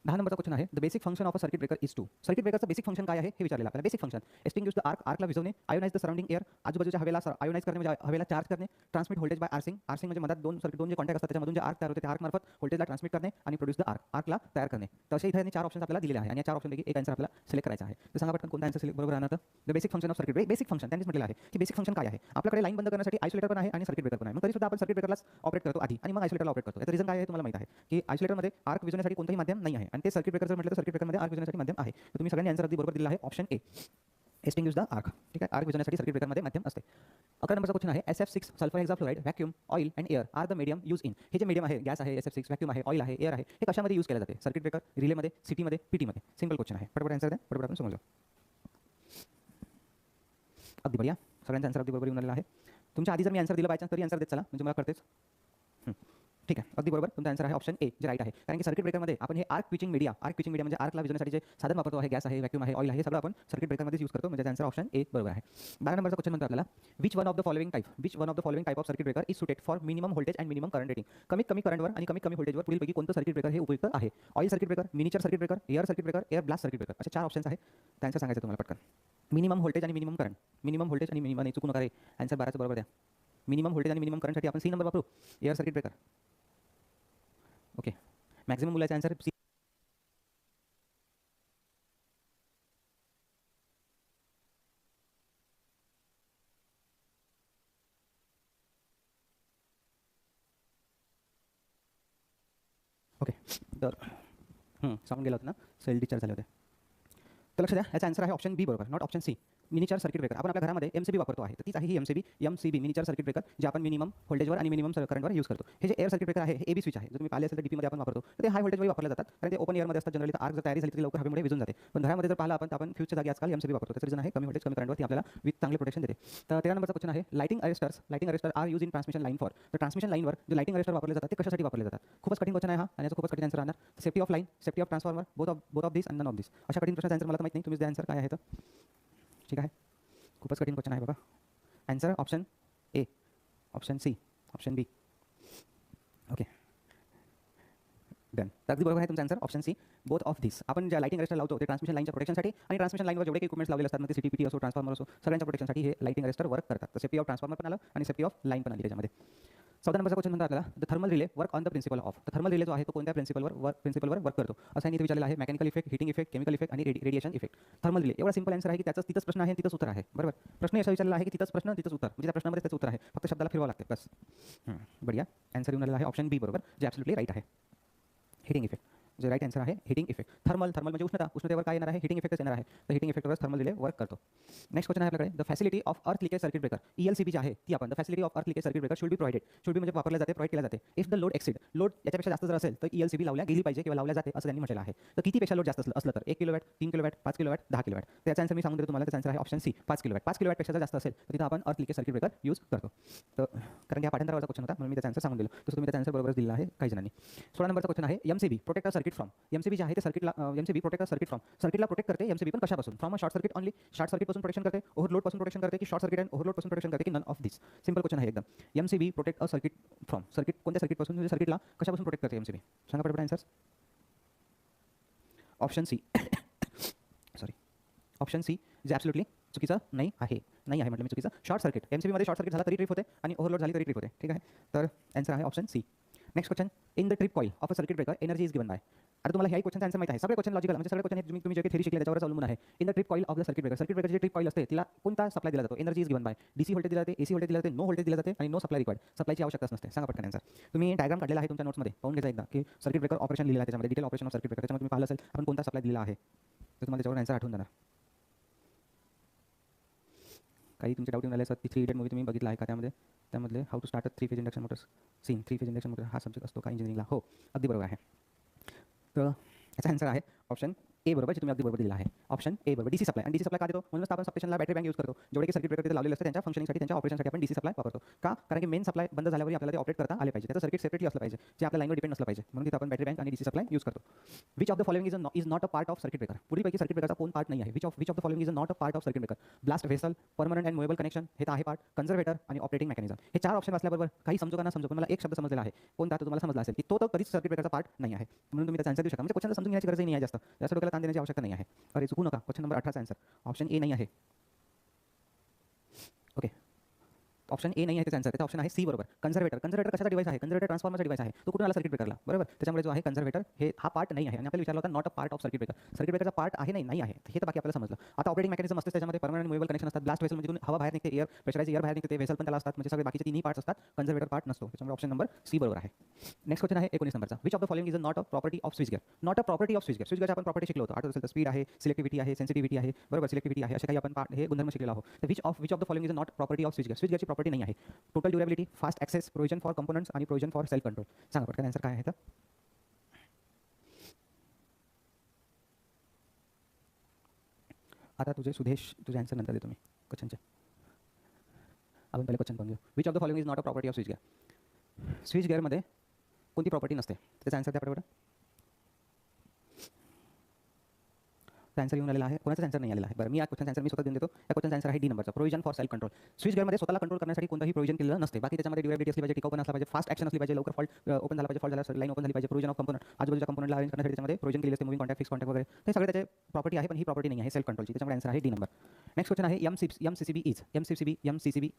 10 नंबरचा क्वेश्चन आहे. The basic function of a circuit breaker is to. Circuit ब्रेकरचं बेसिक फंक्शन काय आहे हे विचारलेलं आपल्याला. Basic function extinguish the arc, आर्कला विझवणे, आयोनाइज द सराउंडिंग एअर, आजूबाजूच्या हवेला आयोनाइज करणे म्हणजे हवेला चार्ज करणे, transmit voltage by arcing, arcing म्हणजे मधात दोन जे कॉन्टॅक्ट असतात त्याच्यामधून जे आर्क तयार होते त्या आर्क मार्फत व्होल्टेजला ट्रान्समिट करणे आणि प्रोड्यूस द आर्क, आर्कला तयार करणे. तसे इथे 4 ऑप्शन्स आपल्याला दिलेले आहे आणि या 4 ऑप्शनपैकी एक आन्सर आपल्याला सिलेक्ट करायचा आहे. तर सांगा पटकन कोणता आन्सर सिलेक्ट बरोबर राहणार. तर the basic function of circuit breaker. Basic function त्यांनीच म्हटलेलं आहे की बेसिक फंक्शन काय आहे. आपल्याकडे लाईन बंद करण्यासाठी आयसोलेटर पण आहे आणि सर्किट ब्रेकर पण आहे. मग तरी सुद्धा आपण सर्किट ब्रेकरलाच ऑपरेट करतो आधी आणि मग आयसोलेटरला ऑपरेट करतो. याचं रिझन काय आहे तुम्हाला माहिती आहे की आयसोलेटरमध्ये आर्क विझवण्यासाठी कोणताही माध्यम नाही आहे आणि ते सर्किट ब्रेकर जर म्हटलं तर सर्किट ब्रेकरमध्ये आर्क विझवण्यासाठी माध्यम आहे. तर तुम्ही सगळ्यांनी आन्सर अगदी बरोबर दिलेला आहे option A. Extinguish the arc. ठीक आहे, आर्क विझवण्यासाठी सर्किट ब्रेकरमध्ये माध्यम असते. 11 नंबरचा क्वेश्चन आहे SF6 sulphur hexafluoride vacuum oil and air are the medium use in. हे जे मीडियम आहे, गॅस आहे, SF6 व्हॅक्यूम आहे, ऑइल आहे, एअर आहे, हे कशामध्ये यूज केलं जाते? सर्किट ब्रेकर, रिलेमध्ये, सिटीमध्ये, पीटीमध्ये. सिंपल क्वेश्चन आहे. पटपट आन्सर द्या, पटपट आपण समजू. अगदी बढिया, सगळ्यांचा आन्सर अगदी बरोबर येऊन आलेला आहे. तुमच्या आधी जर मी आन्सर दिलं बाय चान्स तरी आन्सर देत चला, म्हणजे मला कळतेच. ठीक आहे, अगदी बरोबर. तुमचा आन्सर आहे ऑप्शन ए, जे राईट आहे. कारण की सर्किट ब्रेकरमध्ये आपण हे आर्क स्विचिंग मीडिया म्हणजे आर्कला विझवण्यासाठी जे साधन वापरतो आहे, गॅस आहे, व्हॅक्यूम आहे, ऑइल आहे, हे सगळं आपण सर्किट ब्रेकरमध्ये यूज करतो. म्हणजे आन्सर ऑप्शन ए बरोबर आहे. 12 नंबरचा क्वेश्चन म्हणतो आपल्याला which one of the following type of circuit breaker is suited for minimum voltage and minimum current rating. कमीत कमी करंटवर आणि कमीत कमी व्होल्टेजवर पुढीलपैकी कोणतं सर्किट ब्रेकर हे उपयुक्त आहे? Oil circuit breaker, miniature circuit breaker, air circuit breaker, air blast circuit breaker, असे 4 ऑप्शन्स आहेत. त्या आन्सर सांगायचं तुम्हाला पटकन. मिनिमम व्होल्टेज आणि मिनिमम करंट, मिनिमम व्होल्टेज आणि मिनिमम, नाही चुकू नका रे, आन्सर 12चं बरोबर द्या. मिनिमम व्होल्टेज आणि मिनिमम करंटसाठी आपण सी नंबर वापरू, air circuit breaker. Okay, maximum मुलाचा आन्सर सी. ओके, तर सांगून गेलं होतं ना, सेल डिस्चार्ज झाले होते. तर लक्ष द्या, याचा आन्सर आहे ऑप्शन बी बरोबर, not option C. Miniature circuit breaker आपण आपल्या घरामध्ये MCB वापरतो आहे, तर तीच आहे ही MCB मिनिचर सर्किट ब्रेकर, जे आपण मिनिमम व्होल्टेजवर आणि मिनिमम करंटवर यूज करतो. हे जे एअर सर्किट ब्रेकर आहे, हे AB स्विच आहे. जर तुम्ही पाहिले असेल तर DP मध्ये आपण वापरतो, तर ते हाय व्होल्टेजवर वापरले जातात, कारण ते ओपन एअरमध्ये असतात. जनरली आर्क जर तयारी झाली तर लवकर हवेमुळे विझून जाते. पण घरामध्ये जर पाहिलं आपण फ्यूजच्या जागी आजकाल MCB वापरतो. त्याचं रिझन आहे कमी व्होल्टेज कमी करंटवरती आपल्याला विथ चांगले प्रोटेक्शन देते. तर 13 नंबरचा क्वेश्चन आहे lighting arrester are use in transmission line for. तर ट्रान्समिशन लाईनवर जे लाइटिंग अरेस्टर वापरले जातात ते कशासाठी वापरले जातात? खूपच कठीण क्वेश्चन आहे हा, आणि याचा खूपच कठीण आन्सर राहणार. Safety of line, safety of transformer, both of this and none of this. अशा कठीण प्रश्नाचा आन्सर मला तर माहिती नाही, तुम्हीच द्या आन्सर काय आहे. तर ठीक आहे, खूपच कठीण क्वेश्चन आहे बाबा. Answer option A, option C, option B. Okay done. तर अगदी बरोबर आहे तुमचा answer option C, both of this. आपण ज्या लाइटिंग अरेस्टर लावतो ते ट्रान्समिशन लाईनच्या प्रोटेक्शनसाठी, आणि ट्रान्समिशन लाईनवर जेवढे इक्विपमेंट्स लावलेले असतात, मग ते CTPT असो, ट्रान्सफॉर्मर असो, सगळ्यांच्या प्रोटेक्शनसाठी हे लाइटिंग अरेस्टर वर्क करतात. तर सेफ्टी ऑफ ट्रान्सफॉर्मर पण आलं आणि सेफ्टी ऑफ लाईन पण आली त्याच्यामध्ये. 14 नंबरचा क्वेश्चन म्हणतो आपल्याला the thermal relay work on the principle of. तर थर्मल रिले जो आहे तो कोणत्या प्रिन्सिपलवर वर्क करतो? असं इथे विचारलेलं आहे. Mechanical effect, heating effect, chemical effect आणि रेडिएशन इफेक्ट. थर्मल रिले एवढा सिंपल आन्सर आहे की त्याचं तिथंच प्रश्न आहे, तिथंच उत्तर आहे. बरोबर, प्रश्न असा विचारलेला आहे की तिथंच प्रश्न तिथंच उत्तर, म्हणजे त्या प्रश्नामध्ये त्याचं उत्तर आहे, फक्त शब्दाला फिरवावं लागते बस. बढिया, आन्सर येऊन आलेला आहे ऑप्शन बी बरोबर, जे ॲब्सोल्युटली राईट आहे. हिटिंग इफेक्ट, जे राईट आन्सर आहे हिटिंग इफेक्ट. थर्मल म्हणजे उष्णतेवर काय येणार आहे? हिटिंग इफेक्टच येणार आहे. तर हिटिंग इफेक्टवर थर्मल रिले वर्क करतो. नेक्स्ट क्वेश्चन आहे आपल्याकडे the facility of earth leakage circuit breaker, ELCB जी आहे ती आपण the facility of earth leakage circuit breaker should be म्हणजे वापरले जाते, प्रोव्हाइड केला जाते. If the load exceed, load याच्यापेक्षा जास्त जर असेल तर ELCB लावल्या गेली पाहिजे किंवा लावल्या जाते असं त्यांनी म्हटलेलं आहे. तर कितीपेक्षा लोड जास्त असलं तर 1 किलोवॅट, 3 किलोवॅट, 5 किलोवॅट, 10 किलोवॅट. त्याचा आन्सर मी सांगून देतो तुम्हाला. त्याचा आन्सर आहे ऑप्शन सी, 5 किलोवॅट. 5 किलोवॅटपेक्षा जर जास्त असेल तर तिथं आपण अर्थ लिकेज सर्किट ब्रेकर यूज करतो. तर कारण की हा पाठांतरावरचा क्वेश्चन होता म्हणून मी त्याचा आन्सर सांगून दिलं. तसं तुम्ही त्याचा आन्सर बरोबर दिला आहे काही जणांनी. 16 नंबरचा क्वेश्चन आहे MCB protect circuit from. MCB जे आहे ते सर्किटला MCB प्रोटेक्ट सर्किट फ्रॉम, सर्किटला प्रोटेक्ट करते. MCB पण कशापासून? From a short circuit only, short circuit पासून प्रोटेक्शन करते, ओव्हरलोड पासून प्रोटेक्शन करते, की शॉर्ट सर्किट अँड ओव्हरलोड पासून प्रोटेक्शन करते, की none of this. Simple question आहे एकदम. MCB protect a circuit from, circuit कोणत्या सर्किट पासून, म्हणजे सर्किटला कशापासून प्रोटेक्ट करते MCB? सांगा पटपट answer. Option C sorry, option C जे ॲब्सोल्युटली चुकीचं नाही आहे. नाही आहे म्हटलं मी चुकीचं. शॉर्ट सर्किट, MCB मध्ये शॉर्ट सर्किट झाला तरी ट्रिप होते आणि ओव्हरलोड झाली तरी ट्रिप होते. ठीक आहे, तर आन्सर आहे option C. Next question, in the trip coil of a circuit breaker energy is given by. आता तुम्हाला ह्या क्वेश्चनचा आन्सर माहिती आहे. सगळे क्वेश्चन लॉजिकल, म्हणजे सगळे क्वेश्चन तुम्ही जे काही थेरी शिकले त्याच्यावर अवलंबून आहे. In the trip coil of the circuit breaker जे ट्रिप कॉईल असते तिला कोणता सप्लाय दिला जातो? Energy is given bye. DC voltage दिला जाते, AC व्होल्टेज दिला जाते, नो व्होल्टेज दिला जाते आणि नो सप्लाय रिक्वायर्ड. सप्लायची आवश्यकताच नसते. सांगा पटकन आन्सर. तुम्ही डायग्राम काढलेला आहे तुमच्या नोट्समध्ये, पाहून घ्यायचा एकदा की सर्किट ब्रेकर ऑपरेशन लिहिलेलं आहे त्याच्यामध्ये, detail operation of circuit breaker. त्याच्यामध्ये तुम्ही पाहिलं असेल आपण कोणता सप्लाय दिलेला आहे, तर तुम्हाला त्याच्यावर आन्सर आठवून जाणार. काही तुमचे डाऊट येऊन आले असतात की 3 इडियट मूवी तुम्ही बघितला आहे का? त्यामधले how to start a 3 phase induction motors seen. 3 phase induction motor हा सब्जेक्ट असतो का इंजिनिअरिंगला? हो, अगदी बरोबर आहे. तर याचा आन्सर आहे ऑप्शन ए बरोबर, जे तुम्ही अगदी बरोबर दिला आहे. ऑप्शन ए बरोबर. DC supply. आणि DC सप्लाय का देतो? म्हणूनच आपण सबस्टेशनला बॅटरी बँक यूज करतो. जेवढे की सर्किट ब्रेकर तिथे लावलेले असते त्यांच्या फंक्शनिंगसाठी, त्यांच्या ऑपरेशनसाठी आपण DC सप्लाय वापरतो. का? कारण की मेन सप्लाय बंद झाल्यावर आपल्याला ते ऑपरेट करता आले पाहिजे. त्याचं सर्किट सेपरेटली असलं पाहिजे, जे आपल्या लाईनवर डिपेंड असलं पाहिजे. म्हणून तिथे आपण बॅटरी बँक आणि DC सप्लाय यूज करतो. Which of the following is not a part of circuit breaker. पुढीलपैकी सर्किट ब्रेकरचा कोण पार्ट नाही आहे? Which of the following is not a part of circuit breaker. Blast vessel, permanent and movable connection हे तर आहे part, conservator आणि operating mechanism. हे 4 ऑप्शन असल्याबरोबर काही समजू का ना समजू, पण मला एक शब्द समजलेला आहे. कोणता? तो तुम्हाला समजला असेल की तो तर कधीच सर्किट ब्रेकरचा पार्ट नाही आहे. म्हणून तुम्ही त्याचा आन्सर देऊ शकता. म्हणजे क्वेश्चन समजून घेण्याची गरज नाही आहे, जास्त डोक्याला ताण देण्याची आवश्यकता नाही आहे. अरे चुकू नका, क्वेश्चन नंबर 18चा आन्सर ऑप्शन ए नाही आहे. ओके, ऑप्शन ए नाही आहे त्याचा आन्सर. त्याचा ऑप्शन आहे सी बरोबर. कन्झर्वेटर. कन्झर्वेटर कशाचा डिवाइस आहे? कन्झर्वेटर ट्रान्सफॉर्मरचा डिवाइस आहे. तो कुठून आला? सर्किट ब्रेकरला, बरोबर. त्याच्यामुळे जो आहे कन्झर्वेटर हे हा पार्ट नाही आहे आणि आपल्याला विचारलं होतं not a part of circuit breaker. Circuit ब्रेकरचा पार्ट आहे नाही आहे, हे तर बाकी आपल्याला समजलं. आता ऑपरेटिंग मेकॅनिझम असते, त्याच्यामध्ये परमनंट मुव्हेबल कनेक्शन असतात. ब्लास्ट व्हेसल म्हणजे तिथून हवा बाहेर निघते, एअर प्रेशराइज एअर बाहेर निघते, ते व्हेसल पण त्याला असतात. म्हणजे सगळे बाकीचे तिन्ही पार्ट्स असतात. कन्झर्वेटर पार्ट नसतो. त्याच्यामुळे ऑप्शन नंबर सी बरोबर आहे. नेक्स्ट क्वेश्चन आहे 19 नंबरचा. Which of the following is not a property of switch gear? Not a property of switch gear. Switch गिअरची आपण प्रॉपर्टी शिकलो होतो. आठवत असेल तर स्पीड आहे, सिलेक्टिव्हिटी आहे, सेन्सिटिव्हिटी आहे, बरोबर. सिलेक्टिव्हिटी आहे, असे काही आपण हे गुणधर्म शिकलेलो आहोत. तर which of the following is not property of switch gear? Switch गिअरची प्रॉपर्टी नाही आहे. Total durability, fast access, provision for components आणि प्रोव्हिजन फॉर सेल्फ कंट्रोल. सांगा पटकन आन्सर काय आहे तर. आता तुझे सुदेश तुझे आन्सर नंतर देतो मी क्वेश्चनचे. आपण पहिले क्वेश्चन पाहून घेऊ. Which of the following is not a property of switch gear? Switch गिअरमध्ये कोणती प्रॉपर्टी नसते? त्याचा आन्सर त्याकडे बरं. आन्सर येऊन आलेला आहे. कोणाचा आन्सर नाही आलेला आहे. बरं, मी या क्वेश्चन आन्सर मी स्वतः देऊन देतो. या क्वेश्चन आन्सर आहे डी नंबरचा. Provision for self control. Switch गिअरमध्ये स्वतःला कंट्रोल करण्यासाठी कोणताही प्रोव्हिजन केलेलं नसते. बाकी त्याच्यामध्ये ड्युरेबिलिटी असली पाहिजे, टिकाऊपणा असला पाहिजे, फास्ट ॲक्शन असली पाहिजे, लवकर फॉल्ट ओपन झाला पाहिजे, फॉल्ट झाला लाईन ओपन झाली पाहिजे, प्रोव्हिजन ऑफ कंपोनंट, आजूबाजूच्या कंपोनंटला अरेंज करण्यासाठी त्याच्यामध्ये प्रोव्हिजन केली असते, मूव्हिंग कॉन्टॅक्ट, फिक्स कॉन्टॅक्ट वगैरे. ते सगळे त्याचे प्रॉपर्टी आहे, पण ही प्रॉपर्टी नाही आहे सेल्फ कंट्रोलची. त्याच्यामुळे आन्सर आहे डी नंबर. नेक्स्ट क्वेश्चन आहे एमसीसीबी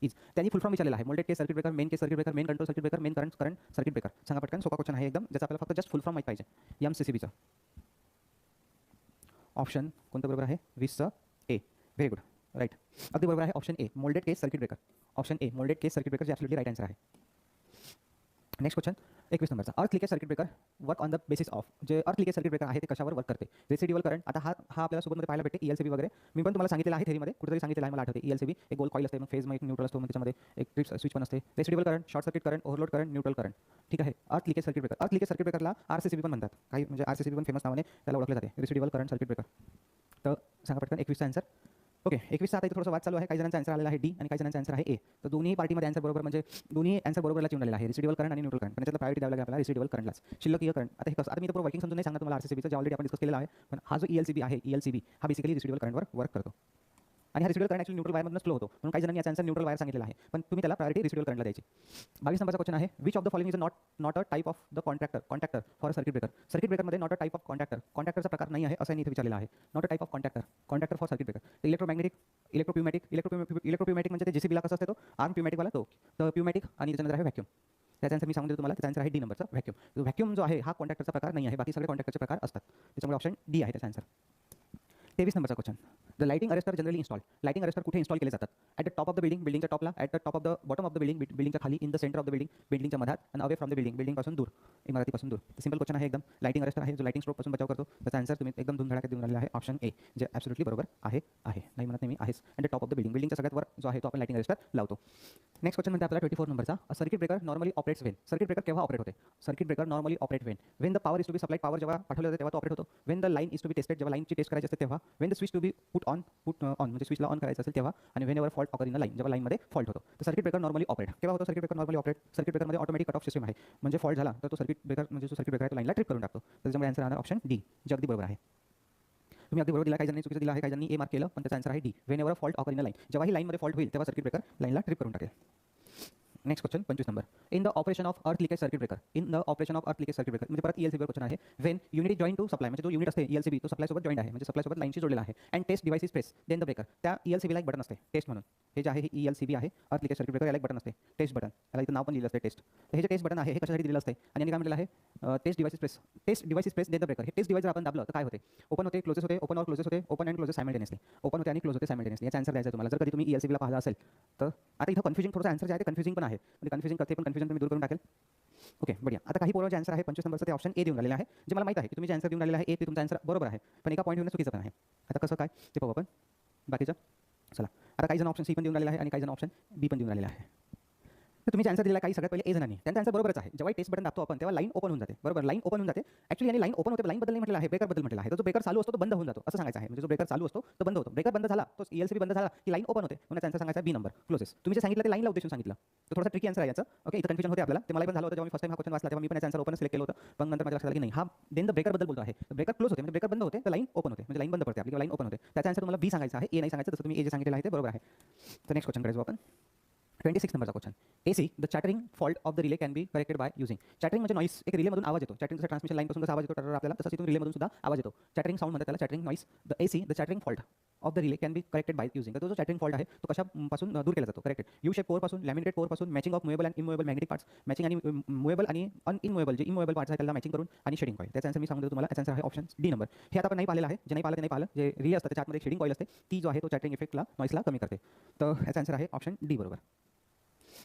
इज. त्यांनी फुल फॉर्म विचारलेला आहे. Moulded case circuit breaker, main case circuit breaker, main control circuit breaker, main current circuit breaker. सांगा पटकन. सोपा क्वेश्चन आहे एकदम, ज्याचा आपल्याला फक्त जस्ट फुल फॉर्म माहिती पाहिजे. एमसीसीबीचा ऑप्शन कोणतं बरोबर आहे? 20 ए. व्हेरी गुड, राईट, अगदी बरोबर आहे. Option A moulded case circuit breaker. Option A moulded case circuit breaker जे ॲब्सोल्युटली राईट आन्सर आहे. नेक्स्ट क्वेश्चन 21 नंबरचा. अर्थ leakage circuit breaker work on the basis of. जे अर्थ लिकेज सर्किट ब्रेकर आहे ते कशावर वर्क करते? Residual current. आता हा आपल्याला सोबतमध्ये पाहायला भेटते ELCB वगैरे. मी पण तुम्हाला सांगितलेलं आहे थेरीमध्ये, कुठेतरी सांगितलेलं आहे मला आठवते. ELCB एक गोल कॉईल असते, मग फेज मग एक न्यूट्रल असतो, मग त्याच्यामध्ये एक ट्रिप स्विच पण असते. Residual current, short circuit current, overload current, neutral current. ठीक आहे. अर्थ लिकेज सर्किट ब्रेकर. अर्थ लिकेज सर्किट ब्रेकरला RCCB पण म्हणतात. काही म्हणजे RCCB पण फेमस नावाने त्याला ओळखले जाते, रेसिड्युअल करंट सर्किट ब्रेकर. तर सांगा पटकन 21चा आन्सर. ओके, 21चा आता इथे थोडंसं वाद चालू आहे. काही जणांचा आन्सर आलेला आहे डी आणि काही जणांचा आन्सर आहे ए. तर दोन्ही पार्टीमध्ये आन्सर बरोबर, म्हणजे दोन्ही आन्सर बरोबरला येऊन आलेला आहे. रेसिड्युअल करंट आणि न्यूट्रल करंट, पण त्याला प्रायोरिटी द्यावी लागेल आपल्याला रेसिड्युअल करंटलाच. शिल्लकीय करंट. आता हे कसं, आता मी तर वर्किंग समजून नाही सांगणार तुम्हाला RCCBचं, जे ऑलरेडी आपण डिस्कस केलेला आहे. पण हा जो ELCB आहे, ELCB हा बेसिकली रेसिड्युअल करंटवर वर्क करतो. आणि हा रेसिड्युअल करंट ॲक्च्युअली न्यूट्रल वायरमधून फ्लो होतो, म्हणून काही जणांनी याचा आन्सर न्यूट्रल वायर सांगितलेला आहे, पण तुम्ही त्याला प्रायोरिटी रेसिड्युअल करंटला द्यायची. 22 नंबरचा क्वेश्चन आहे. Which of the following is not a type of the contactor for circuit breaker? Circuit ब्रेकरमध्ये नॉट अ टाइप ऑफ कॉन्टॅक्टरचा प्रकार नाही आहे असं इथे विचारलेला आहे. Not a type of contactor for circuit breaker. Electromagnetic, electropneumatic म्हणजे JCBला कसं असते तो आर्म प्युमॅटिकवाला तो. तर प्युमॅटिक आणि त्याच्यानंतर आहे व्हॅक्यूम. त्याचा आन्सर मी सांगून देतो तुम्हाला. त्याचा आन्सर आहे डी नंबरचा व्हॅक्यूम. व्हॅक्यूम जो आहे हा कॉन्टॅक्टरचा प्रकार नाही आहे, बाकी सगळे कॉन्टॅक्टरचे प्रकार असतात. त्याच्यामुळे ऑप्शन डी आहे त्याचा आन्सर. 23 नंबरचा question. The lighting arrester generally install. Lighting arrester कुठे इन्स्टॉल केले जातात? At the top of the building, बिल्डिंगच्या टॉपला, at the top of the bottom of the building, बिल्डिंगच्या खाली, in the centre of the building, बिल्डिंगच्या मधात, आणि अवे फ्रॉम द बिल्डिंग, बिल्डिंगपासून दूर, इमारतीपासून दूर. सिंपल क्वेश्चन आहे एकदम. लाइटिंग अरेस्टर आहे जो लाइटिंग स्ट्रोकपासून बचाव करतो. त्याचा आन्सर तुम्ही एकदम धुमधडाक्यात देऊन आलेला आहे. ऑप्शन ए जे ॲब्सोल्युटली बरोबर आहे. नाही म्हणत नाही मी, आहेच. At the top of the building, बिल्डिंगच्या सगळ्यात वर जो आहे तो आपण लाइटिंग अरेस्टर लावतो. नेक्स्ट क्वेश्चन म्हणजे आपला 24 नंबरचा. Circuit breaker normally operates when. Circuit breaker केव्हा ऑपरेट होते? Circuit breaker normally operate when the power is to be supplied. Power जेव्हा पाठवलं जाते तेव्हा तो ऑपरेट होतो. When the line is to be tested. जेव्हा लाईनची टेस्ट करायची असते तेव्हा. When the switch to be put on म्हणजे स्विचला ऑन करायचं असेल तेव्हा. आणि whenever fault occur in the line, जेव्हा लाईनमध्ये फॉल्ट होतो. तर सर्किट ब्रेकर नॉर्मली ऑपरेट केव्हा होतो? Circuit breaker normally operate. Circuit ब्रेकरमध्ये ऑटोमॅटिक कट ऑफ सिस्टम आहे, म्हणजे फॉल्ट झाला तर तो सर्किट ब्रेकर आहे तो लाईनला ट्रिप करून टाकतो. त्याच्यामुळे आन्सर राहणार ऑप्शन डी जे अगदी बरोबर आहे. तुम्ही अगदी बरोबर दिला, काही जणांनी चुकीचं दिलं आहे, काही जणांनी ए मार्क केलं, पण त्याचा आन्सर आहे D. Wien ever fault occur in the line, जेव्हा ही लाईनमध्ये फॉल्ट होईल तेव्हा सर्किट ब्रेकर लाईनला ट्रिप करून टाकेल. Next question 25 number. In the operation of earth leakage circuit breaker. In the operation of earth leakage circuit breaker म्हणजे परत ELCB वर क्वेश्चन आहे. When unit is join to supply, म्हणजे जो युनिट असते ELCB तो सप्लाय सोबत जॉईंट आहे, म्हणजे सप्लाय सोबत लाईनशी जोडलेला आहे. And test device is press then the breaker. त्या ELCBला एक बटन असते टेस्ट म्हणून. हे जे आहे हे ELCB आहे, अर्थ लिकेज सर्किट ब्रेकर, याला एक बटन असते टेस्ट बटन. याला इथं नाव पण लिहिलं असते टेस्ट. तर हे जे टेस्ट बटन आहे हे कशासाठी दिलेलं असते? आणि यांनी काय म्हटलेलं आहे? Test device is press then the breaker. हे टेस्ट डिवाइस जर आपण दाबलं तर काय होते? ओपन होते, क्लोजेस होते, ओपन और क्लोजेस होते, open and closes simultaneously. Open होते आणि क्लोज होते सायमल्टेनियसली. याचा आन्सर द्यायचा तुम्हाला. जर कधी तुम्ही ELCBला पाहिला असेल तर. आता इथं कन्फ्युजिंग थोडंसं आन्सर जे आहे ते कन्फ्युजिंग पण आहे, म्हणजे कन्फ्युजिंग करते, पण कन्फ्युजन तुम्ही दूर करून टाकेल. ओके, बढिया. आता काही पोरांचे आन्सर आहे 25 नंबरचं ते ऑप्शन ए देऊन आलेलं आहे, जे मला माहिती आहे की तुम्ही जे आन्सर देऊन आलेलं आहे ए ते तुमचा आन्सर बरोबर आहे, पण एका पॉईंट येऊन चुकीचं पण आहे. आता कसं काय ते पाहू आपण बाकीचं. चला, आता काही जण ऑप्शन सी पण देऊन आलेला आहे आणि काही जण ऑप्शन बी पण देऊन आलेला आहे. तर तुम्ही जे आन्सर दिला काही सगळ्यात पहिले ए जणांनी, त्यांचा आन्सर बरोबरच आहे. जेव्हा टेस्ट बटन दाबतो आपण तेव्हा लाईन ओपन होऊन जाते, बरोबर. लाईन ओपन होऊन जाते. ॲक्च्युअली याने लाईन ओपन होते, लाईन बद्दल नाही म्हटलेलं आहे, ब्रेकर बद्दल म्हटलेलं आहे. तर जो ब्रेकर चालू असतो तो बंद होऊन जातो असं सांगायचं आहे. म्हणजे जो ब्रेकर चालू असतो तो बंद होतो. ब्रेकर बंद झाला तो ELCB बंद झाला की लाईन ओपन होते, म्हणून आन्सर सांगायचा बी नंबर क्लोजेस. तुम्ही जे सांगितलं ते लाईनला उद्देशून सांगितलं, तर थोडासा ट्रिकी आन्सर आहे याचं. ओके, इथं कन्फ्युजन होते आपल्याला. ते मला पण झालं होतं जेव्हा मी फर्स्ट टाइम हा क्वेश्चन वाचला, तेव्हा मी पण याचा आन्सर ओपन सिलेक्ट केलं होतं, पण नंतर माझ्या लक्षात आलं की नाही, हा देन द ब्रेकर बद्दल बोलतो आहे. ब्रेकर क्लोज होते म्हणजे ब्रेकर बंद होते तर लाईन ओपन होते, म्हणजे लाईन बंद पडते आपली, लाईन ओपन होते. त्याचा आन्सर तुम्हाला बी सांगायचा आहे, ए नाही सांगायचं. तसं तुम्ही ए जे सांगितलेलं आहे ते बरोबर आहे. तर नेक्स्ट क्वेश्चन करायचो आपण. 26 नंबरचा question. AC the chattering fault of the relay can be corrected by using. Chattering म्हणजे नॉईस, एक रिलेमधून आवाज येतो. चॅटरिंग जसं ट्रान्समिशन लाईनपासून कसा आवाज येतो आपल्याला, तसंच इथून रिलेमधून सुद्धा आवाज येतो. चॅटरिंग साऊंड म्हणतात त्याला, chattering noise. The AC the chattering fault of the relay can be corrected by using. तर तो जो चॅटरिंग फॉल्ट आहे तो कशापासून दूर केला जातो, करेक्टेड यू शेप कोअरपासून, लॅमिनेटेड कोअरपासून, matching of movable and immovable magnetic parts, matching आणि मुएबल आणि इनमुएबल जे इनमुएबल पार्ट्स आहे त्याला मॅचिंग करून आणि शेडिंग कॉईल. त्याचा आन्सर मी सांगतो तुम्हाला, याचा आन्सर आहे ऑप्शन डी नंबर. हे आता आपण नाही पाहिलेलं आहे, जे नाही पाहिलं ते नाही पाहिलं. जे रिले असतं त्याच्या आतमध्ये शेडिंग कॉईल असते, ती जो आहे तो चॅटरिंग इफेक्टला नॉईसला कमी करते. तर याचा आन्सर आहे ऑप्शन डी बरोबर.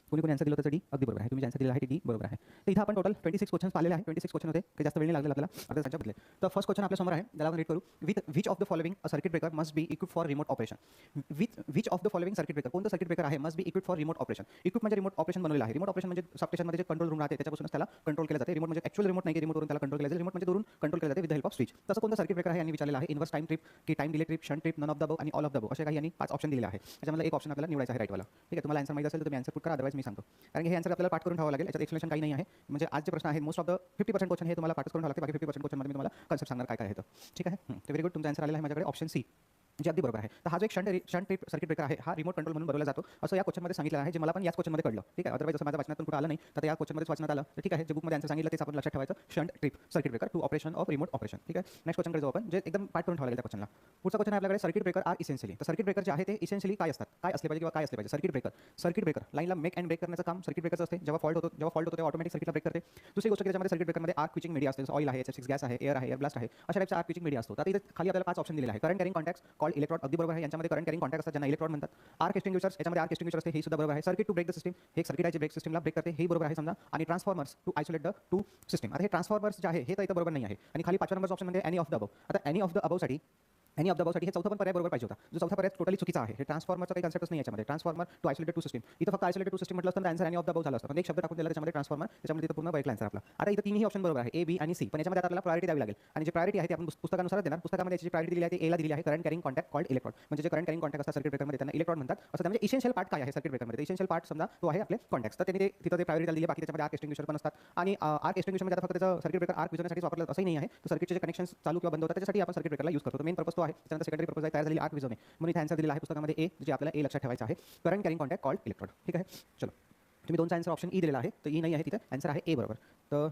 कोणी कोणी आन्सर दिलं त्याचं डी अगदी बरोबर आहे. तुम्ही आन्सर दिलं आहे डी बरोबर आहे. तर इथं आपण टोटल 26 क्वेश्चन पाहिलेले आहे. 26 क्वेश्चन होते, काही जास्त वेळ नाही लागला आपल्याला अर्ध्या तासाच्या बदले. तर फर्स्ट क्वेश्चन आपल्या समोर आहे, त्याला आपण रीड करू. With which of the following circuit breaker must be equip for remote operation. With which of the following circuit breaker, कोणतं सर्किट ब्रेकर आहे must be equip for remote operation. Equip म्हणजे remote operation बनवलेलं आहे. Remote operation म्हणजे सबस्टेशनमध्ये जे control room राहते त्याच्यापासूनच त्याला control केलं जाते. रिमोट म्हणजे ॲक्च्युअल रिमोट नाही की रिमोटवरून त्याला कंट्रोल केलं जाते. रिमोट म्हणजे दुरून कंट्रोल केलं जाते with the help of switch. तसं कोणतं सर्किट ब्रेकर आहे यांनी विचारलेलं आहे. इन्व्हर्स टाइम ट्रिप की time delay trip, shunt trip, none of the above आणि ऑल ऑफ द अबव असे काही यांनी 5 ऑप्शन दिलेले आहे. त्याच्यामध्ये एक ऑप्शन आपल्याला निवडायचा आहे राईटवाला. ठीक आहे, तुम्हाला आन्सर माहिती असेल तर तुम्ही आन्सर पुट करा, अदरवाइज मी सांगतो. कारण की हे आन्सर आपल्याला पाठ करून ठेवावं लागेल, याच्यात एक्सप्लेनेशन काही नाही आहे. म्हणजे आज जे प्रश्न आहेत मोस्ट ऑफ द 50% क्वेश्चन हे तुम्हाला पाठ करून ठेवावं लागते. बाकी 50% क्वेश्चनमध्ये मी तुम्हाला कन्सेप्ट सांगणार काय काय आहे. ठीक आहे, तर व्हेरी गुड. तुमचा आन्सर आलेला आहे माझ्याकडे ऑप्शन सी, जे अगदी बरोबर आहे. तर हा जो एक शंट ट्रिप सर्किट ब्रेकर आहे हा रिमोट कंट्रोल म्हणून बनवला जातो असं या क्वेश्चनमध्ये सांगितलं आहे, जे मला पण याच क्वेश्चनमध्ये कळलं. ठीक आहे, अदरवाइज असं माझ्या वाचनातून कुठं आलं नाही, तर या क्वेश्चनमध्येच वाचनात आलं. तर ठीक आहे, जे बुकमध्ये आन्सर सांगितलं तेच आपण लक्षात ठेवायचं. Shunt trip circuit breaker to operation of remote operation. ठीक आहे, नेक्स्ट क्वेश्चनकडे जाऊ आपण, जे एकदम पाठ करून ठेवावं लागेल त्या क्वेश्चनला. पुढचा क्वेश्चन आहे आपल्याकडे, सर्किट ब्रेकर आर इसेन्शियली. तर सर्किट ब्रेकर जे आहे ते इसेन्शियली काय असतात, काय असले पाहिजे किंवा काय असले पाहिजे. सर्किट ब्रेकर लाईनला मेक अँड ब्रेक करण्याचं काम सर्किट ब्रेकरचं असते. जेव्हा फॉल्ट होतो तेव्हा ऑटोमॅटिक सर्किटला ब्रेक करते. दुसरी गोष्ट की त्याच्यामध्ये सर्किट ब्रेकरमध्ये आर क्विचिंग मीडिया असते, ऑइल आहे, SF6 गॅस आहे, एअर आहे, एअर ब्लास्ट आहे, अशा टाईपचा आर क्विचिंग मीडिया असतो. तर इथे खाली आपल्याला 5 ऑप्शन दिलेले आहे. Current carrying contacts called electrode, अगदी बरोबर आहे. यांच्यामध्ये करंट कॅरिंग कॉन्टॅक्ट असतात ज्यांना इलेक्ट्रॉड म्हणतात. आर्क एक्सटिंग्विशर्स, याच्यामध्ये आर्क एक्सटिंग्विशर असते, हे सुद्धा बरोबर आहे. Circuit to break the system, हे एक सर्किट आहे जे ब्रेक सिस्टमला ब्रेक करते, हे बरोबर आहे समजा. आणि transformers to isolate the two system. आता हे ट्रान्सफॉर्मर्स जे आहे हे तर इथं बरोबर नाही आहे. आणि खाली 5व्या नंबरचा ऑप्शन म्हणजे एनी ऑफ द अबव. आता एनी ऑफ द अबवसाठी हे चौथा पण पर्याय बरोबर पाहिजे होता. जो चौथा पर्याय टोटली चुकीचा आहे. हे ट्रान्सफॉर्मरचा काही कन्सेप्टच नाही याच्यामध्ये. Transformer to isolated two system, इथं फक्त आयसोलेटेड टू सिस्टम म्हटलं असतं तर answer any of the above झालं असतं. पण एक शब्द टाकून दिला त्याच्यामध्ये ट्रान्सफॉर्मर, त्याच्यामध्ये इथं पूर्ण बैकला आन्सर आपला. आता इथं तिन्ही ऑप्शन बरोबर आहे, ए, बी आणि सी. पण याच्यामध्ये आपल्याला प्रायोरिटी द्यावी लागेल. आणि जे प्रायोरिटी आहे ते आपण पुस्तकानुसार देणार. पुस्तकामध्ये याची प्रायोरिटी दिली आहे ते एला दिली आहे, current carrying contact called electrode. म्हणजे जे करंट कॅरिंग कॉन्टॅक्ट असतात सर्किट ब्रेकरमध्ये त्यांना इलेक्ट्रॉड म्हणतात. असं म्हणजे इसेन्शियल पार्ट काय आहे सर्किट ब्रेकरमध्ये. इसेन्शियल पार्ट समजा तो आहे आपले कॉन्टॅक्ट्स. तर त्यांनी तिथं ते प्रायोरिटी दिली आहे. बाकी त्याच्यामध्ये आर्क एक्सटिंग्विशर पण असतात. आणि आर्क एक्सटिंग्विशरमध्ये आता फक्त त्याचं सर्किट ब्रेकर आर्क विझवण्यासाठी वापरलं असंही नाही आहे. तर सर्किटचे जे कनेक्शन्स चालू किंवा बंद होतात त्याच्यासाठी आपण सर्किट ब्रेकरला यूज करतो. तो मेन पर्पज तो आहे. त्यानंतर सेकंडरी पर्पज आहे तयार झालेली आर्क विझवणे. म्हणून इथे आन्सर दिला आहे पुस्तकामध्ये ए, जे आपल्याला ए लक्षात ठेवायचं आहे. Current carrying contact called electrode. ठीक आहे, चलो तुम्ही दोनचा आन्सर ऑप्शन ई दिलेला आहे, तर ई नाही आहे तिथे, आन्सर आहे ए बरोबर. तर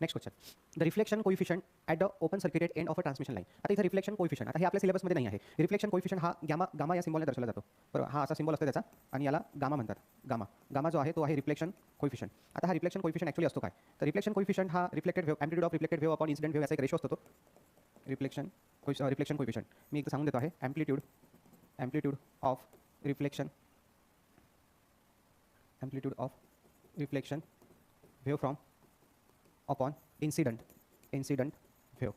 next question, the reflection coefficient at the open circuited end of a transmission line. आता इथे रिफ्लेक्शन कोइफिशियंट, आता हे आपल्या सिलेबसमध्ये नाही आहे. रिफ्लेक्शन कोइफिशियंट हा गामा या सिम्बॉलने दर्शवला जातो. बरोबर, हा असा सिम्बॉल असतो त्याचा आणि याला गामा म्हणतात. गामा जो आहे तो आहे रिफ्लेक्शन कोइफिशियंट. आता हा रिफ्लेक्शन कोइफिशियंट ॲक्च्युअली असतो काय, तर रिफ्लेक्शन कोइफिशियंट हा reflected wave, amplitude of reflected wave upon incident wave याचा एक रेशो असतो. तो रिफ्लेक्शन कोइफिशियंट मी एक सांगून देतो आहे, amplitude of reflection wave from upon incident wave.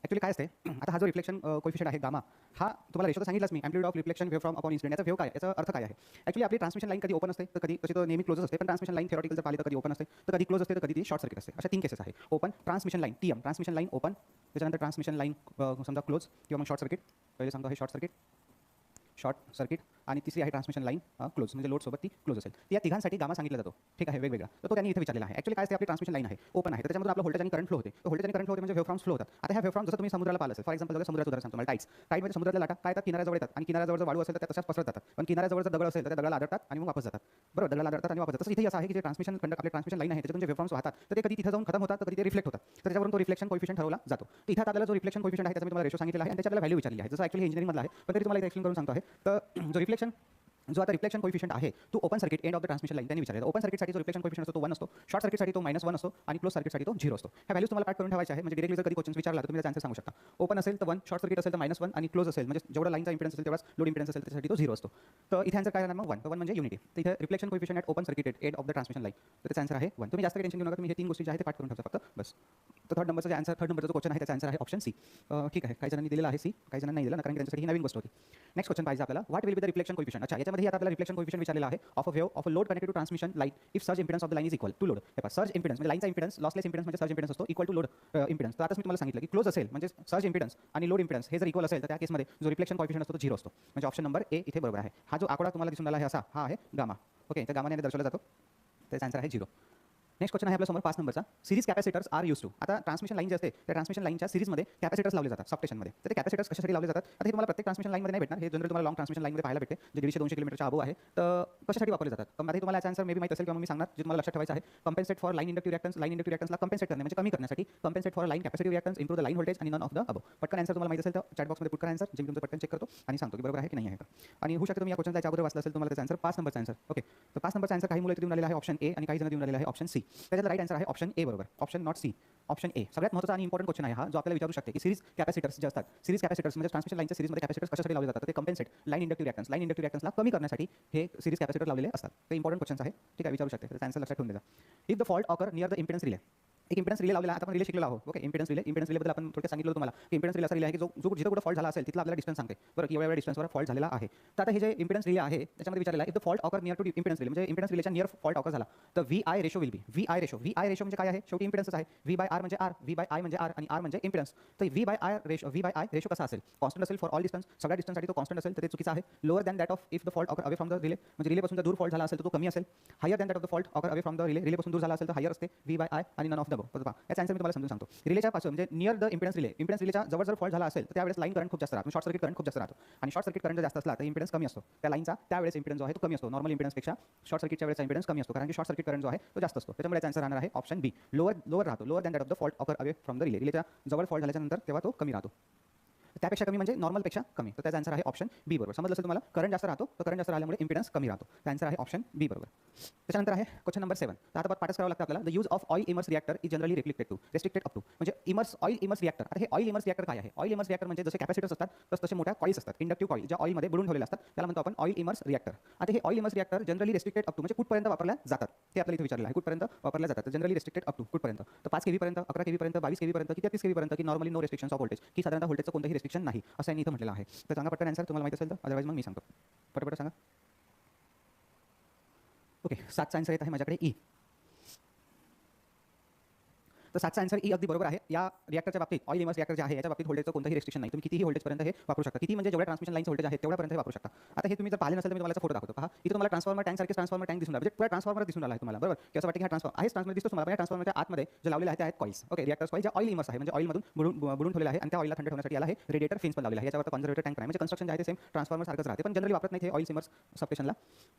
Actually काय असते, आता हा जो रिफ्लेक्शन कोइफिशियंट आहे गामा, हा तुम्हाला रेशो तर सांगितलंच मी, amplitude of reflection wave from upon incident. याचा वेव्ह काय, याचा अर्थ काय आहे. ॲक्च्युअली आपली ट्रान्समिशन लाईन कधी ओपन असते तर कधी तो नेहमी क्लोज असते. पण ट्रान्समिशन लाईन थेरॉटिकल जर पाहिली तर कधी ओपन असते, तर कधी क्लोज असते, तर कधी ती शॉर्ट सर्किट असते. अशा 3 केसेस आहे. Open transmission line TM, transmission line open, त्याच्यानंतर ट्रान्समिशन लाईन समजा क्लोज किंवा मग शॉर्ट सर्किट. पहिले सांगतो हे शॉर्ट सर्किट आणि तिसरी आहे ट्रान्समिशन लाईन क्लोज, म्हणजे लोडसोबत ती क्लोज असेल. या तिघांसाठी गामा सांगितला जातो. ठीक आहे, वेगवेगळा. तर तो त्यांनी इथे विचारलेला आहे. ॲक्च्युअली काय असते, आपली ट्रान्समिशन लाईन आहे ओपन आहे, तर त्याच्यामध्ये आपला व्होल्टेज आणि करंट फ्लो होते. तर व्होल्टेज आणि करंट फ्लो होते म्हणजे वेव्हफॉर्म्स फ्लो होतात. आता ह्या वेव्हफॉर्म जसं तुम्ही समुद्राला पाहिलं असेल, फॉर एक्झाम्पल समुद्राचं उदाहरण सांगतो मला, टाईडमध्ये समुद्रातल्या लाटा काय येतात, किनाऱ्याजवळ येतात आणि किनाऱ्याजवळ जर वाळू असेल तर त्या तशाच पसरत जातात. पण किनाऱ्याजवळ जर दगड असेल तर त्या दगडाला आदळतात आणि मग वापस जातात. बरोबर, दगडाला आदळतात आणि वापस जातात. तसं इथे असं आहे की जे आपले ट्रान्समिशन लाईन आहे त्याच्यातून जे वेव्हफॉर्म्स वाहतात तर ते कधी तिथे जाऊन खतम होतात, तर कधी ते रिफ्लेक्ट होतात. तर त्याच्यावरून तो रिफ्लेक्शन कोइफिशियंट ठरवला जातो. तर इथे आपल्याला जो रिफ्लेक्शन कोइफिशियंट आहे त्याचा मी तुम्हाला रेशो सांगितलेला आहे आणि त्याची आपल्याला व्हॅल्यू विचारलेली आहे. जसं ॲक्च्युअली इंजिनिअरिंगमधला आहे, पण तरी तुम्हाला एक्सप्लेन करून सांगतो आहे. तर जो आता रिफ्लेक्शन कोइफिशियंट आहे तो open circuit end of the transmission line त्यांनी विचारलेला. ओपन सर्किटसाठी जो रिफ्लेक्शन कोइफिशियंट असतो तो 1 असतो, शॉर्ट सर्किटसाठी तो -1 असतो आणि क्लोज सर्किटसाठी तो 0 असतो. ह्या व्हॅल्यूज तुम्हाला पाठ करून ठेवायच्या आहे, म्हणजे डायरेक्टली जर कधी क्वेश्चन विचारला तर तुम्ही त्याचा आन्सर सांगू शकता. ओपन असेल तर 1, शॉर्ट सर्किट असेल तर -1 आणि क्लोज असेल म्हणजे जेवढा लाईनचा इंपिडन्स असेल तेवढाच लोड इंपिडन्स असेल त्यासाठी तो 0 असतो. तर इथे आन्सर काय येणार मग 1. तर 1 म्हणजे युनिटी. तर इथे reflection coefficient at open circuited end of the transmission line, तर त्याचा आन्सर आहे 1. तुम्ही जास्त टेन्शन घेऊ नका, तुम्ही हे 3 गोष्टी ज्या आहेत ते पाठ करून ठेवा फक्त बस. तर थर्ड नंबरचा जो क्वेश्चन आहे त्याचा आन्सर आहे ऑप्शन सी. ठीक आहे, काही जणांनी दिलेला आहे सी, काही जणांनी नाही दिला, कारण की त्यांच्यासाठी ही नवीन गोष्ट होती. नेक्स्ट क्वेश्चन पाहिजे आपल्याला, what will be the reflection coefficient. अच्छा, याच्यामध्ये आता आपल्याला रिफ्लेक्शन कोइफिशियंट विचारलेला आहे of a wave of a load connected to transmission line if surge impedance of the line is equal to load. हे सर्ज इंपिडन्स म्हणजे लाईनचा इंपिडन्स, लॉसलेस इंपिडन्स म्हणजे सर्ज इंपिडन्स असतो, इक्वल टू लोड इंपिडन्स. तर आताच मी तुम्हाला सांगितलं की क्लोज असेल म्हणजे सर्ज इंपिडन्स आणि लोड इंपिडन्स हे जर इक्वल असेल तर त्या केसमध्ये जो रिफ्लेक्शन कोइफिशियंट असतो तो 0 असतो. म्हणजे ऑप्शन नंबर ए इथे बरोबर आहे. हा जो आकडा तुम्हाला दिसून आला आहे असा हा आहे गामा. ओके, तर गामाने दर्शवला जातो, त्याचा आन्सर आहे 0. नेक्स्ट क्वेश्चन आहे आपल्या समोर 5 नंबरचा. Series capacitors are use to. आता ट्रान्समिशन लाईन जे असते त्या ट्रान्समिशन लाईनच्या सिरीजमध्ये कॅपॅसिटर्स लावले जातात सबस्टेशनमध्ये. तर ते कॅपॅसिटर्स कशासाठी लावले जातात? आता हे तुम्हाला प्रत्येक ट्रान्समिशन लाईनमध्ये नाही भेटणार. हे जनरली तुम्हाला लॉंग ट्रान्समिशन लाईनमध्ये पाहायला भेटते जे 150-200 किलोमीटरच्या अबोव आहे. तर कशासाठी वापरले जातात? आता हे तुम्हाला याचा आन्सर मे बी माहिती असेल किंवा मी सांगणार जे तुम्हाला लक्षात ठेवायचं आहे. Compensate for line inductive reactance. Line inductive रिएक्टन्सला कम्पेन्सेट करणे म्हणजे कमी करण्यासाठी. Compensate for line capacitive reactance, improve the line voltage आणि नन ऑफ द अबोव. पटकन आन्सर तुम्हाला माहिती असेल तर चॅट बॉक्समध्ये पुट करा आन्सर, जे मी तुमचं पटकन चेक करतो आणि सांगतो की बरोबर आहे की नाही आहे. आणि होऊ शकते तुम्ही या क्वेश्चनचा याच्या अगोदर वाचला असेल तुम्हाला त्याचा आन्सर 5 नंबरचा आन्सर. ओके, तर 5 नंबरचा आन्सर काही मुलं देऊन आलेला आहे ऑप्शन ए आणि काही जण देऊन आलेला आहे ऑप्शन सी. त्याचा राईट आन्सर आहे ऑप्शन ए बरोबर. Option not C, option A. सगळ्यात महत्त्वाचा आणि इम्पॉर्टंट क्वेश्चन आहे हा जो आपल्याला विचारू शकते की सिरीज कॅपॅसिटर्स जे असतात, सिरीज कॅपॅसिटर्स म्हणजे ट्रान्समिशन लाईनच्या सिरीजमध्ये कॅपॅसिटर्स कशासाठी लावले जातात? ते compensate line inductive reactance, line inductive रिएक्टन्सला कमी करण्यासाठी हे सिरीज कॅपॅसिटर लावलेले असतात. ते इम्पॉर्टंट क्वेश्चन आहे, ठीक आहे, विचारू शकते. त्याचा आन्सर लक्षात ठेवून द्या. If the fault occur near the impedance relay. एक इम्पिडन्स रिले लावलेला आता आपण रिले शिकलेलो आहोत. ओके, इम्पिडन्स रिलेबद्दल आपण थोडक्यात सांगितलं तुम्हाला की इम्पिडन्स रिले असा रिले आहे की जो जिथं कुठं फॉल्ट झाला असेल तिथला आपल्याला डिस्टन्स सांगते बरं की एवढ्या डिस्टन्सवर फॉल्ट झालेला आहे. तर आता हे जे इम्पिडन्स रिले आहे त्याच्यामध्ये विचारलेला आहे if the fault occur near to impedance relay म्हणजे इम्पिडन्स रिलेच्या नियर फॉल्ट ऑकर झाला तर V I ratio will be. V I ratio म्हणजे काय आहे? शेवटी इम्पिडन्सच आहे. व्ही बाय आर म्हणजे आर, व्ही बाय आय म्हणजे आर आणि आर म्हणजे इम्पिडन्स. तर व्ही बाय आय रेशो कसा असेल? कॉन्स्टंट असेल फॉर ऑल डिस्टन्स, सगळ्या डिस्टन्ससाठी तो कॉन्स्टंट असेल तर ते चुकीचं आहे. Lower than that of if the fault occur away from the relay म्हणजे रिलेपासून दूर फॉल्ट झाला असेल तर तो कमी असेल. Higher than that of the fault occur away from the relay, रिलेपासून दूर झाला असेल तर हायर असते व्ही बाय आय आणि नन ऑफ द अबव. याचा आन्सर मी तुम्हाला समजून सांगतो. रिलेच्या पासून म्हणजे नियर द इम्पिडन्स रिलेच्या जवळ जर फॉल्ट झाला असेल तर त्यावेळेस लाईन करंट खूप जास्त राहतो, शॉर्ट सर्किट करंट खूप जास्त राहतो आणि शॉर्ट सर्किट करंट जर जास्त असला तर इम्पिडन्स कमी असतो त्या लाईनचा. त्यावेळेस इम्पिडन्स जो आहे तो कमी असतो. नॉर्मल इम्पिडन्सपेक्षा शॉर्ट सर्किटच्या वेळेस इम्पिडन्स कमी असतो कारण की शॉर्ट सर्किट करंट जो आहे तो जास्त असतो. त्याच्यामुळे आन्सर राहणार आहे ऑप्शन बी. लोअर राहतो. Lower than that of the fault occur away from the relay. रिलेच्या जवळ फॉल्ट झाल्याच्या नंतर तेव्हा तो कमी राहतो. त्यापेक्षा कमी म्हणजे नॉर्मलपेक्षा कमी. तर त्याचा आन्सर आहे ऑप्शन बी बरोबर. समजलं असेल तुम्हाला? करंट जास्त राहतो तर करंट जास्त राहिल्यामुळे इम्पिडन्स कमी राहतो. तर आन्सर आहे ऑप्शन बी बरोबर. त्याच्यानंतर आहे क्वेश्चन नंबर 7. तर आता पाठच करावं लागतं आपल्याला. The use of oil immerse reactor is generally restricted up to म्हणजे ऑइल इमर्स रिएक्टर. आता हे ऑइल इमर्स रिएक्टर काय आहे? ऑइल इमर्स रिएक्टर म्हणजे जसे कॅपॅसिटर्स असतात तसे मोठ्या कॉइल्स असतात, इंडक्टिव्ह कॉइल ज्या ऑइलमध्ये बुडून ठेवलेले असतात त्याला म्हणतो आपण ऑइल इमर्स रिएक्टर. आता हे oil immerse reactor generally restricted up to म्हणजे कुठपर्यंत वापरल्या जातात ते आपल्याला इथे विचारलेलं आहे. कुठपर्यंत वापरल्या जातात? जनरली रेस्ट्रिक्टेड अप टू कुठपर्यंत? तर 5 kV पर्यंत, 11 kV पर्यंत, 22 kV पर्यंत की 33 kV पर्यंत की normally no restrictions of voltage की साधारणतः व्होल्टेजचं कोणतेही रेस्ट्रिक्शन नाही असं यांनी इथं म्हटलेलं आहे. तर सांगा पटकन आन्सर तुम्हाला माहिती असेल तर, अदरवाईज मग मी सांगतो. पटपट सांगा. ओके, 7चा आन्सर येत आहे माझ्याकडे ई. तर 7चा आन्सर ई अगदी बरोबर आहे. या रिएक्टरच्या बाबतीत ऑइल इमर्स रिएक्टर जे आहे याच्या बाबतीत व्होल्टेजचं कोणतेही रेस्ट्रिक्शन नाही. तुम्ही कितीही व्होल्टेजपर्यंत हे वापरू शकता. किती म्हणजे जेवढ्या ट्रान्समिशन लाईनचे व्होल्टेज आहे तेवढ्यापर्यंत हे वापरू शकता. आता हे तुम्ही जर पाहिले नसेल तर मी तुम्हाला फोटो दाखवतो. पहा, इथे तुम्हाला ट्रान्सफॉर्मर टँक सारखे ट्रान्सफॉर्मर टँक दिसून राहिला म्हणजे पुरा ट्रान्सफॉर्मर दिसून राहिला आहे तुम्हाला बरोबर की असं वाटतं की हा ट्रान्सफॉर्मर आहेच ट्रान्सफॉर्मर दिसतो तुम्हाला. पण या ट्रान्सफॉर्मरच्या आतमध्ये जे लावलेले आहे ते आहेत कॉइल्स. ओके, रिएक्टर्स कॉइल जे ऑइल इमर्स आहे म्हणजे ऑइलमधून बुडून ठेवलेले आहे आणि त्या ऑइलला थंड ठेवण्यासाठी याला हे रेडिएटर फिन्स पण लावलेले आहे. याच्यावर कन्झर्वेटर टँक नाही म्हणजे कन्स्ट्रक्शन जे आहे ते सेम ट्रान्सफॉर्मर सारखंच राहते पण जनरली वापरत नाही हे ऑइल इमर्स सबस्टेशनला.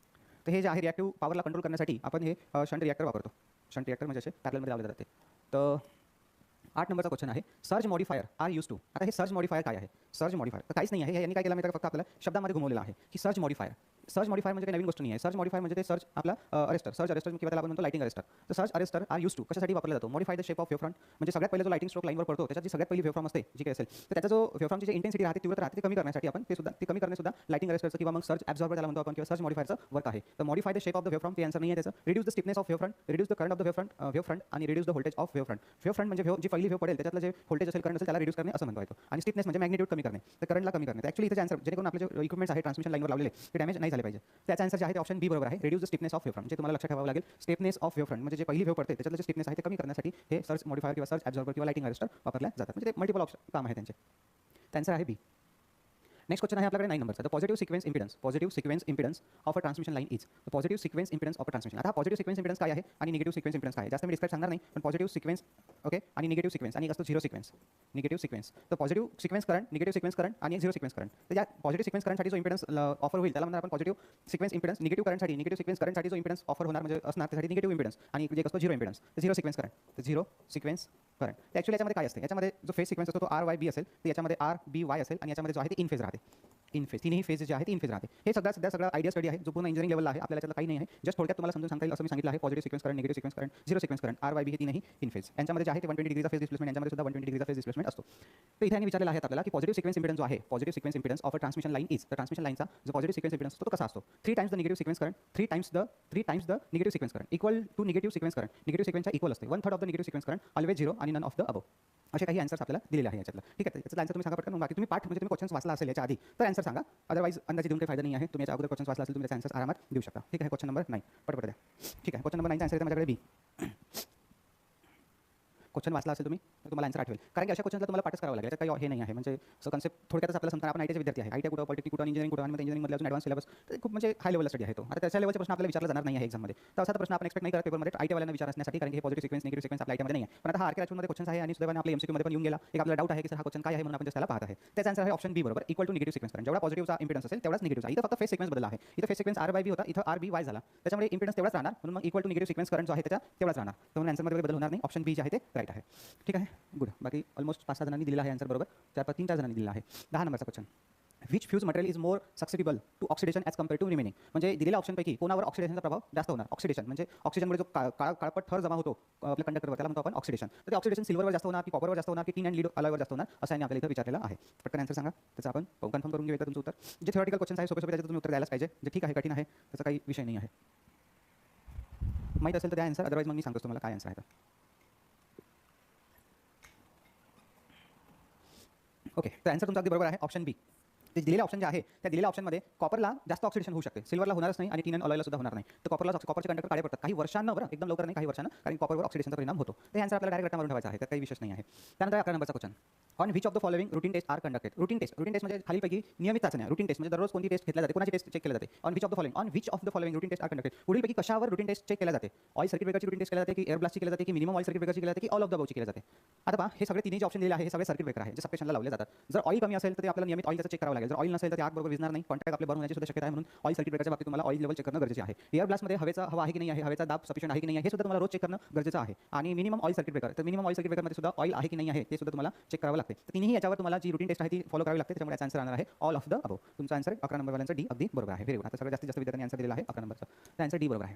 तर हे जे आहे रिएक्टिव्ह पॉवरला कंट्रोल करण्यासाठी आपण हे शंट रिएक्टर वापरतो. शंट रिएक्टर म्हणजे असे पॅरलमध्ये लावले जाते. तर 8 नंबरचा क्वेश्चन आहे surge modifier are use to. आता हे सर्ज मॉडिफायर काय आहे? सर्ज मॉडिफायर तर काहीच नाही आहे. यांनी काय केलं माहिती फक्त आपल्याला शब्दामध्ये घुमवलेलं आहे की सर्ज मॉडिफायर. सर्ज मॉडिफायर म्हणजे काही नवीन गोष्ट नाही आहे. सर्ज मॉडिफायर म्हणजे ते सर्ज आपला अरेस्टर, सर्ज अरेस्टर किंवा त्याला आपण म्हणतो लाइटिंग अरेस्टर. तर surge arrester are use to कशासाठी वापरला जातो? Modify the shape of wavefront म्हणजे सगळ्यात पहिले जो लाइटिंग स्ट्रोक लाईनवर पडतो त्याच्यात जी सगळ्यात पहिली वेवफ्रॉम असते जी काही असेल तर त्याचा जो वेवफ्रॉमची जी इंटेन्सिटी राहते तीव्रता राहते ती कमी करण्यासाठी आपण ते कमी करणे सुद्धा लाइटिंग अरेस्टरचं किंवा मग सर्ज ॲब्झॉर्बर त्याला म्हणतो आपण किंवा सर्ज मॉडिफायरचं वर्क आहे. तर modify the shape of the waveform ते आन्सर नाही आहे त्याचं. Reduce the stiffness of wavefront, reduce the current of the wavefront आणि reduce the voltage of wavefront. Wavefront म्हणजे जी पहिली वेव पडेल त्याच्यातलं जे व्होल्टेज असेल करंट असेल त्याला रिड्यूस करणे असं म्हणतो येतो. आणि स्टिफनेस म्हणजे मॅग्निट्यूड कमी करणे तर करंटला कमी करणे. ॲक्च्युअली इथे आन्सर जेणेकरून आपले जे इक्विपमेंट्स आहे ट्रान्समिशन लाईनवर लावलेले ते डॅमेज नाही झाले पाहिजे. त्याचा आन्सर जे आहे ते ऑप्शन बी बरोबर आहे. Reduce the stiffness of wavefront म्हणजे तुम्हाला लक्षात ठेवावं लागेल. स्टिफनेस ऑफ वेवफ्रंट म्हणजे जे पहिली वेव पडते त्याच्यातलं जे स्टिफनेस आहे ते कमी करण्यासाठी हे सर्ज मॉडिफायर किंवा सर्ज ॲब्झॉर्बर किंवा लाइटिंग अरेस्टर वापरल्या जातात. म्हणजे ते मल्टिपल ऑप्शन काम आहे त्यांचे. आन्सर आहे बी. नेक्स्ट क्वेश्चन आहे आपल्याकडे 9 नंबरचा. The positive sequence impedance of a transmission line is. The positive sequence impedance of a transmission. आता पॉझिटिव्ह सिक्वेन्स इम्पिडन्स काय आहे आणि निगेटिव्ह सिक्वेन्स इम्पिडन्स काय आहे जास्त मी डिस्क्राइब सांगणार नाही पण पॉझिटिव्ह सिक्वेन्स ओके आणि निगेटिव्ह सिक्वेन्स आणि एक असतो झिरो सिक्वेन्स. निगेटिव्ह सिक्वेन्स तर positive sequence current, negative sequence current आणि एक झिरो सिक्वेन्स करंट. तर या पॉझिटिव्ह सिक्वेन्स करंटसाठी जो इम्पिडन्स ऑफर होईल त्याला म्हणणार आपण पॉझिटिव्ह सिक्वेन्स इम्पिडन्स. निगेटिव्ह करंटसाठी निगेटिव्ह सिक्वेन्स करंटसाठी जो इम्पिडन्स ऑफर होणार म्हणजे असणार त्यासाठी निगेटिव्ह इम्पिडन्स आणि एक असतो झिरो इम्पिडन्स. तर झिरो सिक्वेन्स करंट, तर झिरो सिक्वेन्स करंट. तर ॲक्च्युअली याच्यामध्ये काय असते? याच्यामध्ये जो फेज सिक्वेन्स असतो तो आर वाय बी असेल तर याच्यामध्ये आर बी वाय असेल आणि याच्यामध्ये जो आहे ते इन फेज राहते. इन फेज तिन्ही फेज जे आहे ते इन फेज राहते. हे सगळा आयडिया स्टडी आहे जो पूर्ण इंजिनिअरिंग लेवलला आहे. आपल्याला याच्यात काही नाही आहे. जस्ट थोडक्यात तुम्हाला समजून सांगता येईल असं मी सांगितलं आहे. Positive sequence current, negative sequence current, zero sequence current, R Y B हे तीनही इन फेज. यांच्यामध्ये जे आहे ते 120 डिग्रीचा फेज डिस्प्लेसमेंट यांच्यामध्ये सुद्धा 120 डिग्रीचा फेज डिस्प्लेसमेंट असतो. तर इथे यांनी विचारलेलं आहे आपल्याला की पॉझिटिव्ह सिक्वेन्स इम्पिडन्स जो आहे positive sequence impedance of a transmission line is. तर ट्रान्समिशन लाईनचा जो पॉझिटिव्ह सिक्वेन्स इम्पिडन्स असतो तो कसा असतो? 3 times the negative sequence current, 3 times the negative sequence current equal to negative sequence current. Negative सिक्वेन्सच्या इक्वल असते 1/3 of the negative sequence current always zero आणि नन ऑफ द अबव. असे काही answers आपल्याला दिलेले आहे याच्यातलं. ठीक आहे, याचा आन्सर तुम्ही सांगा पटकन. बाकी तुम्ही पाठ म्हणजे तुम्ही क्वेश्चन्स वाचला असेल याच्या आधी तर आन्सर सांगा. अदरवाईज अंदाजे देऊन काही फायदा नाही आहे. तुम्ही याच्या अगोदर क्वेश्चन्स वाचला असेल तुम्ही त्याचा आन्सर आरामात देऊ शकता. ठीक आहे, क्वेश्चन नंबर 9 पटपट द्या. ठीक आहे, क्वेश्चन नंबर 9चा आन्सर येते माझ्याकडे बी. क्वेश्चन वाचला असेल तुम्ही तर तुम्हाला आन्सर आठवेल. कारण की अशा क्वेश्चनला तुम्हाला पाठच करावं लागेल. काही हे नाही आहे म्हणजे सो कन्सेप्ट थोडक्यातच आपल्याला समजा आपण आयटीचे विद्यार्थी आहे. आयटी कुठं, पॉलिटिक्स कुठं, इंजिनिअरिंग कुठं आणि मग इंजिनिअरिंगमध्ये अजून ॲडव्हान्स सिलेबस तर खूप म्हणजे हाय लेवलचा स्टडी आहे तो. आता त्याच्या लेवलचे प्रश्न आपल्याला विचारला जाणार नाही आहे एक्झाममध्ये. तर असा प्रश्न आपण एक्सपेक्ट नाही करत पेपरमध्ये आयटीवाल्यांना विचारण्यासाठी, कारण की हे पॉझिटिव्ह सिक्वेन्स निगेटिव्ह सिक्वेन्स आपल्या आयटीमध्ये नाही आहे. पण आता हा आरके राजपूरमध्ये क्वेश्चन आहे आणि सुदैवाने आपल्या एमसीक्यूमध्ये पण येऊन गेला. एक आपल्याला डाऊट आहे की सर हा क्वेश्चन काय आहे म्हणून आपण त्याला पाहत आहे. त्याचा आन्सर आहे ऑप्शन बी बरोबर, इक्वल टू निगेटिव्ह सिक्वेन्स. कारण जेवढा पॉझिटिव्हचा इम्पिडन्स असेल तेवढाच निगेटिव्हचा. इथं फक्त फेस सिक्वेन्स बदलला आहे. इथं फेस सिक्वेन्स आर बाय बी होता, इथं आर बी वाय झाला. त्याच्यामुळे इम्पिडन्स तेवढाच राहणार म्हणून मग equal to negative sequence current जो आहे त्याचा तेवढाच राहणार. तर म्हणून आन्सरमध्ये बदल होणार नाही. ऑप्शन बी जे आहे ते राईट आहे. ठीक आहे, गुड. बाकी ऑलमोस्ट 5-6 जणांनी दिलेला आहे आन्सर बरोबर. 4-3-4 जणांनी दिलेला आहे. 10 नंबरचा question. Which fuse material is more susceptible to oxidation as compare to remaining. म्हणजे दिलेल्या ऑप्शनपैकी कोणावर ऑक्सिडेशनचा प्रभाव जास्त होणार. ऑक्सिडेशन म्हणजे ऑक्सिजनमुळे जो काळपट थर जमा होतो आपल्या कंडक्टरवर त्याला म्हणतो आपण ऑक्सिडेशन. तर ते ऑक्सिडेशन सिल्वरवर जास्त होणार की कॉपरवर जास्त होणार की टीन अँड लीड अलॉयवर जास्त होणार असं आपल्याला इथं विचारलेलं आहे. पटकन आन्सर सांगा, त्याचं आपण कन्फर्म करून घेऊया तुमचं उत्तर. जे थिओरिटिकल क्वेश्चन आहे सोपे त्याचं तुम्ही उत्तर द्यायलाच पाहिजे. जे ठीक आहे कठीण आहे त्याचा काही विषय नाही आहे. माहीत असेल तर द्या आन्सर, अदरवाईज मग मी सांगतो तुम्हाला काय आन्सर आहे. ओके, तर आन्सर तुमचा अगदी बरोबर आहे, ऑप्शन बी. ते दिलेले ऑप्शन जे आहे त्या दिलेल्या ऑप्शनमध्ये कॉपरला जास्त ऑक्सिडेशन होऊ शकते, सिल्वरला होणारच नाही आणि टीन अँड अलॉयला सुद्धा होणार नाही. तर कॉपरचे कंडक्टर काळे पडतात काही वर्षांना, बरं एकदम लवकर नाही, काही वर्षांना, कारण कॉपरवर ऑक्सिडेशनचा परिणाम होतो. ते आन्सर आपल्याला डायरेक्ट रट्टा मारून ठेवायचा आहे, तर काही विशेष नाही आहे. त्यानंतर 11 नंबरचा question. On which of the following routine test are conducted. Routine test म्हणजे खालीपैकी नियमित चाचण्या. रुटीन टेस्ट म्हणजे दररोज कोणती टेस्ट घेतली जाते, कोणाची टेस्ट चेक केली जाते. On which of the following routine test are conducted. पुढीलपैकी कशावर रुटीन टेस्ट चेक केल्या जाते. ऑइल सर्किट ब्रेकरची रुटीन टेस्ट केली जाते की एअर ब्लास्टची केली जाते की मिनिमम ऑइल सर्किट ब्रेकरची केली जाते की ऑल ऑफ द अबवची केली जाते. आता पहा, हे सगळे तिन्ही जे ऑप्शन दिले आहे हे सगळे सर्किट ब्रेकर आहे जे सबस्टेशनला लावले जातात. जर ऑइल कमी असेल तर ते आपल्याला नियमित ऑइल त्याचं चेक करावं लागेल. जर ऑइल नसेल तर ते आग बरोबर विझणार नाही, कॉन्टॅक्ट आपले बर्न होण्याची सुद्धा शक्यता आहे. म्हणून ऑइल सर्किट ब्रेकरच्या बाबतीत तुम्हाला ऑइल लेवल चेक करणं गरजेचे आहे. एअर ब्लास्टमध्ये हवा आहे की नाही आहे, हवेचा दाब सफिशियंट आहे की नाही आहे हे सुद्धा तुम्हाला रोज चेक करणं गरजेचं आहे. आणि मिनिमम ऑइल सर्किट ब्रेकर, तर मिनिमम ऑइल सर्किट ब्रेकरमध्ये सुद्धा ऑइल आहे की नाही आहे ते सुद्धा तुम्हाला चेक करावं लागते. तर तिन्ही याच्यावर तुम्हाला जी रुटीन टेस्ट आहे ती फॉलो करावी लागते. त्याच्यामुळे आन्सर राहणार आहे ऑल ऑफ द अबव. तुमचा आन्सर 11 नंबरवाल्यांचा डी अगदी बरोबर आहे. Very good. आता सगळ्यात जास्तीत विद्यार्थ्यांनी आन्सर दिलेला आहे 11 नंबरचा, तर आन्सर डी बरोबर आहे.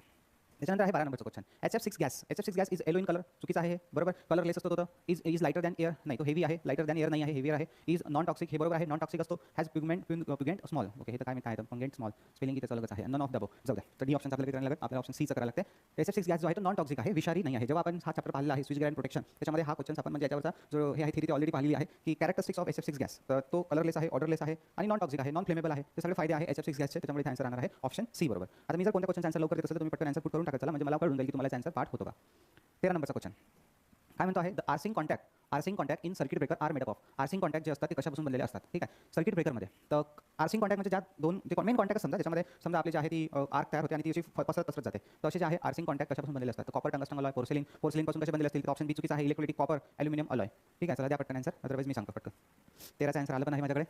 त्याच्यानंतर आहे 12 नंबरचा question. HF6 gas is yellow in colour. चुकीचा आहे, बरोबर. कलर लेस असतो तो. इज लाइटर दॅन एअर, नाही तो हेवी आहे. लाइटर दॅन एअर नाही आहे, हेवियर आहे. इज नॉन टॉक्सिक, हे बरोबर आहे, नॉन टॉक्सिक असतो. Has pungent smell. ओके, हे तर काय आहे, पंगेंट स्मॉल स्पेलिंग इथे अलगच आहे. नन ऑफ द अबव जाऊ द्या. तर डी ऑप्शन आपल्याला करायला लागेल, आपल्याला ऑप्शन सी चं करायला लागते. HF6 गॅस जो आहे तो नॉन टॉक्सिक आहे, विषारी नाही आहे. जेव्हा आपण हा चॅप्टर पाहिला आहे स्विच गेअर अँड प्रोटेक्शन, त्याच्यामध्ये हा क्वेश्चन आपण म्हणजे याच्यावरचा जो हे आहे थिअरी ऑलरेडी पाहिली आहे की कॅरेक्टरिस्टिक्स ऑफ HF6 गॅस. तर तो कलरलेस आहे, ऑर्डरलेस आहे आणि नॉन टॉक्सिक आहे, नॉन फ्लेमेबल आहे. हे सगळे फायदे आहे HF6 गॅसचे. त्याच्यामुळे आन्सर राहणार आहे ऑप्शन सी बरोबर. आता मी जर कोणत्या क्वेश्चन आन्सर लवकर देत असेल तर तुम्ही पटकन आन्सर पुट करून टाकायचा, म्हणजे मला कळून जाईल की तुम्हाला आन्सर पाठ होतो का. 13 नंबरचा क्वेश्चन काय म्हणतो आहे, the arcing contact in circuit breaker are made up of. Arcing contact जे असतात ते कशापासून बनलेले असतात, ठीक आहे, सर्किट ब्रेकरमध्ये. तर आर्सिंग कॉन्टॅक्ट म्हणजे ज्या दोन जे मेन कॉन्टॅक्ट असतात त्याच्यामध्ये समजा आपली जी आहे ती आर्क तयार होते आणि ती अशी पसरत जाते. तर असे जे आहे आर्सिंग कॉन्टॅक्ट कशापासून बनलेले असतात, तर कॉपर टंगस्टन अलॉय, पोर्सिलिन पासून कसे बनलेले असतील, तर ऑप्शन बी चुकीचा आहे, इलेक्ट्रोलिटिक कॉपर ॲल्युमिनियम अलॉय. ठीक आहे, चला द्या पटकन आन्सर, अदरवाईज मी सांगतो पटकन. 13चा आन्सर आलं पण आहे माझ्याकडे.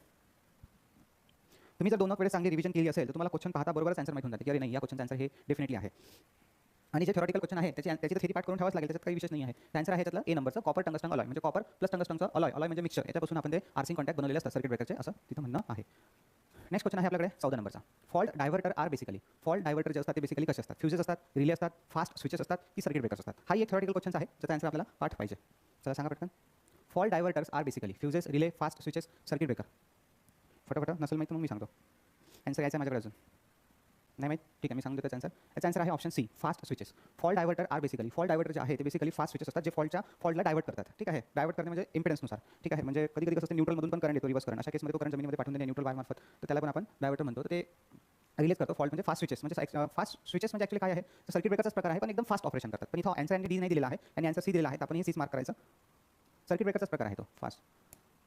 तुम्ही जर 2 वेळेस चांगली रिव्हिजन केली असेल तर तुम्हाला क्वेश्चन पाहता बरोबरच आन्सर माहिती होऊन जाते की अरे नाही या क्वेश्चनचं आन्सर हे डेफिनेटली आहे. आणि जे थ्योरेटिकल क्वेश्चन आहे त्याची तर थेरी पाठ करून ठेवाच लागेल, त्याच्यात काही विशेष नाही आहे. आन्सर आहे त्यातलं ए नंबरचं, कॉपर टंगस्टन अलॉय म्हणजे कॉपर प्लस टंगस्टनचं अलॉय म्हणजे मिक्सचर, याच्यापासून आपण ते आर्सिंग कॉन्टॅक्ट बनवलेले असतात सर्किट ब्रेकरचे, असं तिथं म्हणणं आहे. नेक्स्ट क्वेश्चन आहे आपल्याकडे 14 नंबरचा. Fault diverter are basically. Fault diverter जे असतात ते बेसिकली कसे असतात, फ्युजेस असतात, रिले असतात, फास्ट स्विचेस असतात की सर्किट ब्रेकर्स असतात. हा एक थ्योरेटिकल क्वेश्चन आहे ज्याचा आन्सर आपल्याला पाठ पाहिजे. चला सांगा पटकन. Fault diverters are basically fuses, relay, fast switches, circuit breaker. फटाफट नसेल माहिती मग मी सांगतो. आन्सर यायचं माझ्याकडे अजून नाही माहीत, ठीक आहे मी सांगतो त्याचा आन्सर. याचा आन्सर आहे option C, fast switches. Fault diverter are basically, fault diverter जे आहे ते बेसिकली फास्ट स्विचेस असतात जे फॉल्टला डायव्हर्ट करतात. ठीक आहे, डायव्हर्ट करणे म्हणजे इम्पिडन्सनुसार. ठीक आहे, म्हणजे कधी कसं असतं न्यूट्रलमधून पण करंट येतो, रिव्हर्स करंट, अशा केसमध्ये तो करंट जमिनीमध्ये पाठवून देणे न्यूट्रल वायर मार्फत, तर त्याला पण आपण डायव्हर्टर म्हणतो. तर ते रिलीज करतो. फॉल्ट म्हणजे फास्ट स्विचेस म्हणजे फास्ट स्विचेस म्हणजे ॲक्च्युअली काय आहे, तर सर्किट ब्रेकरचाच प्रकार आहे पण एकदम फास्ट ऑपरेशन करतात. पण इथं आन्सर आणि डी नाही दिलेला आहे आणि आन्सर सी दिलेला आहे, तर आपण हे सीच मार्क करायचं. सर्किट ब्रेकरचाच प्रकार आहे तो फास्ट.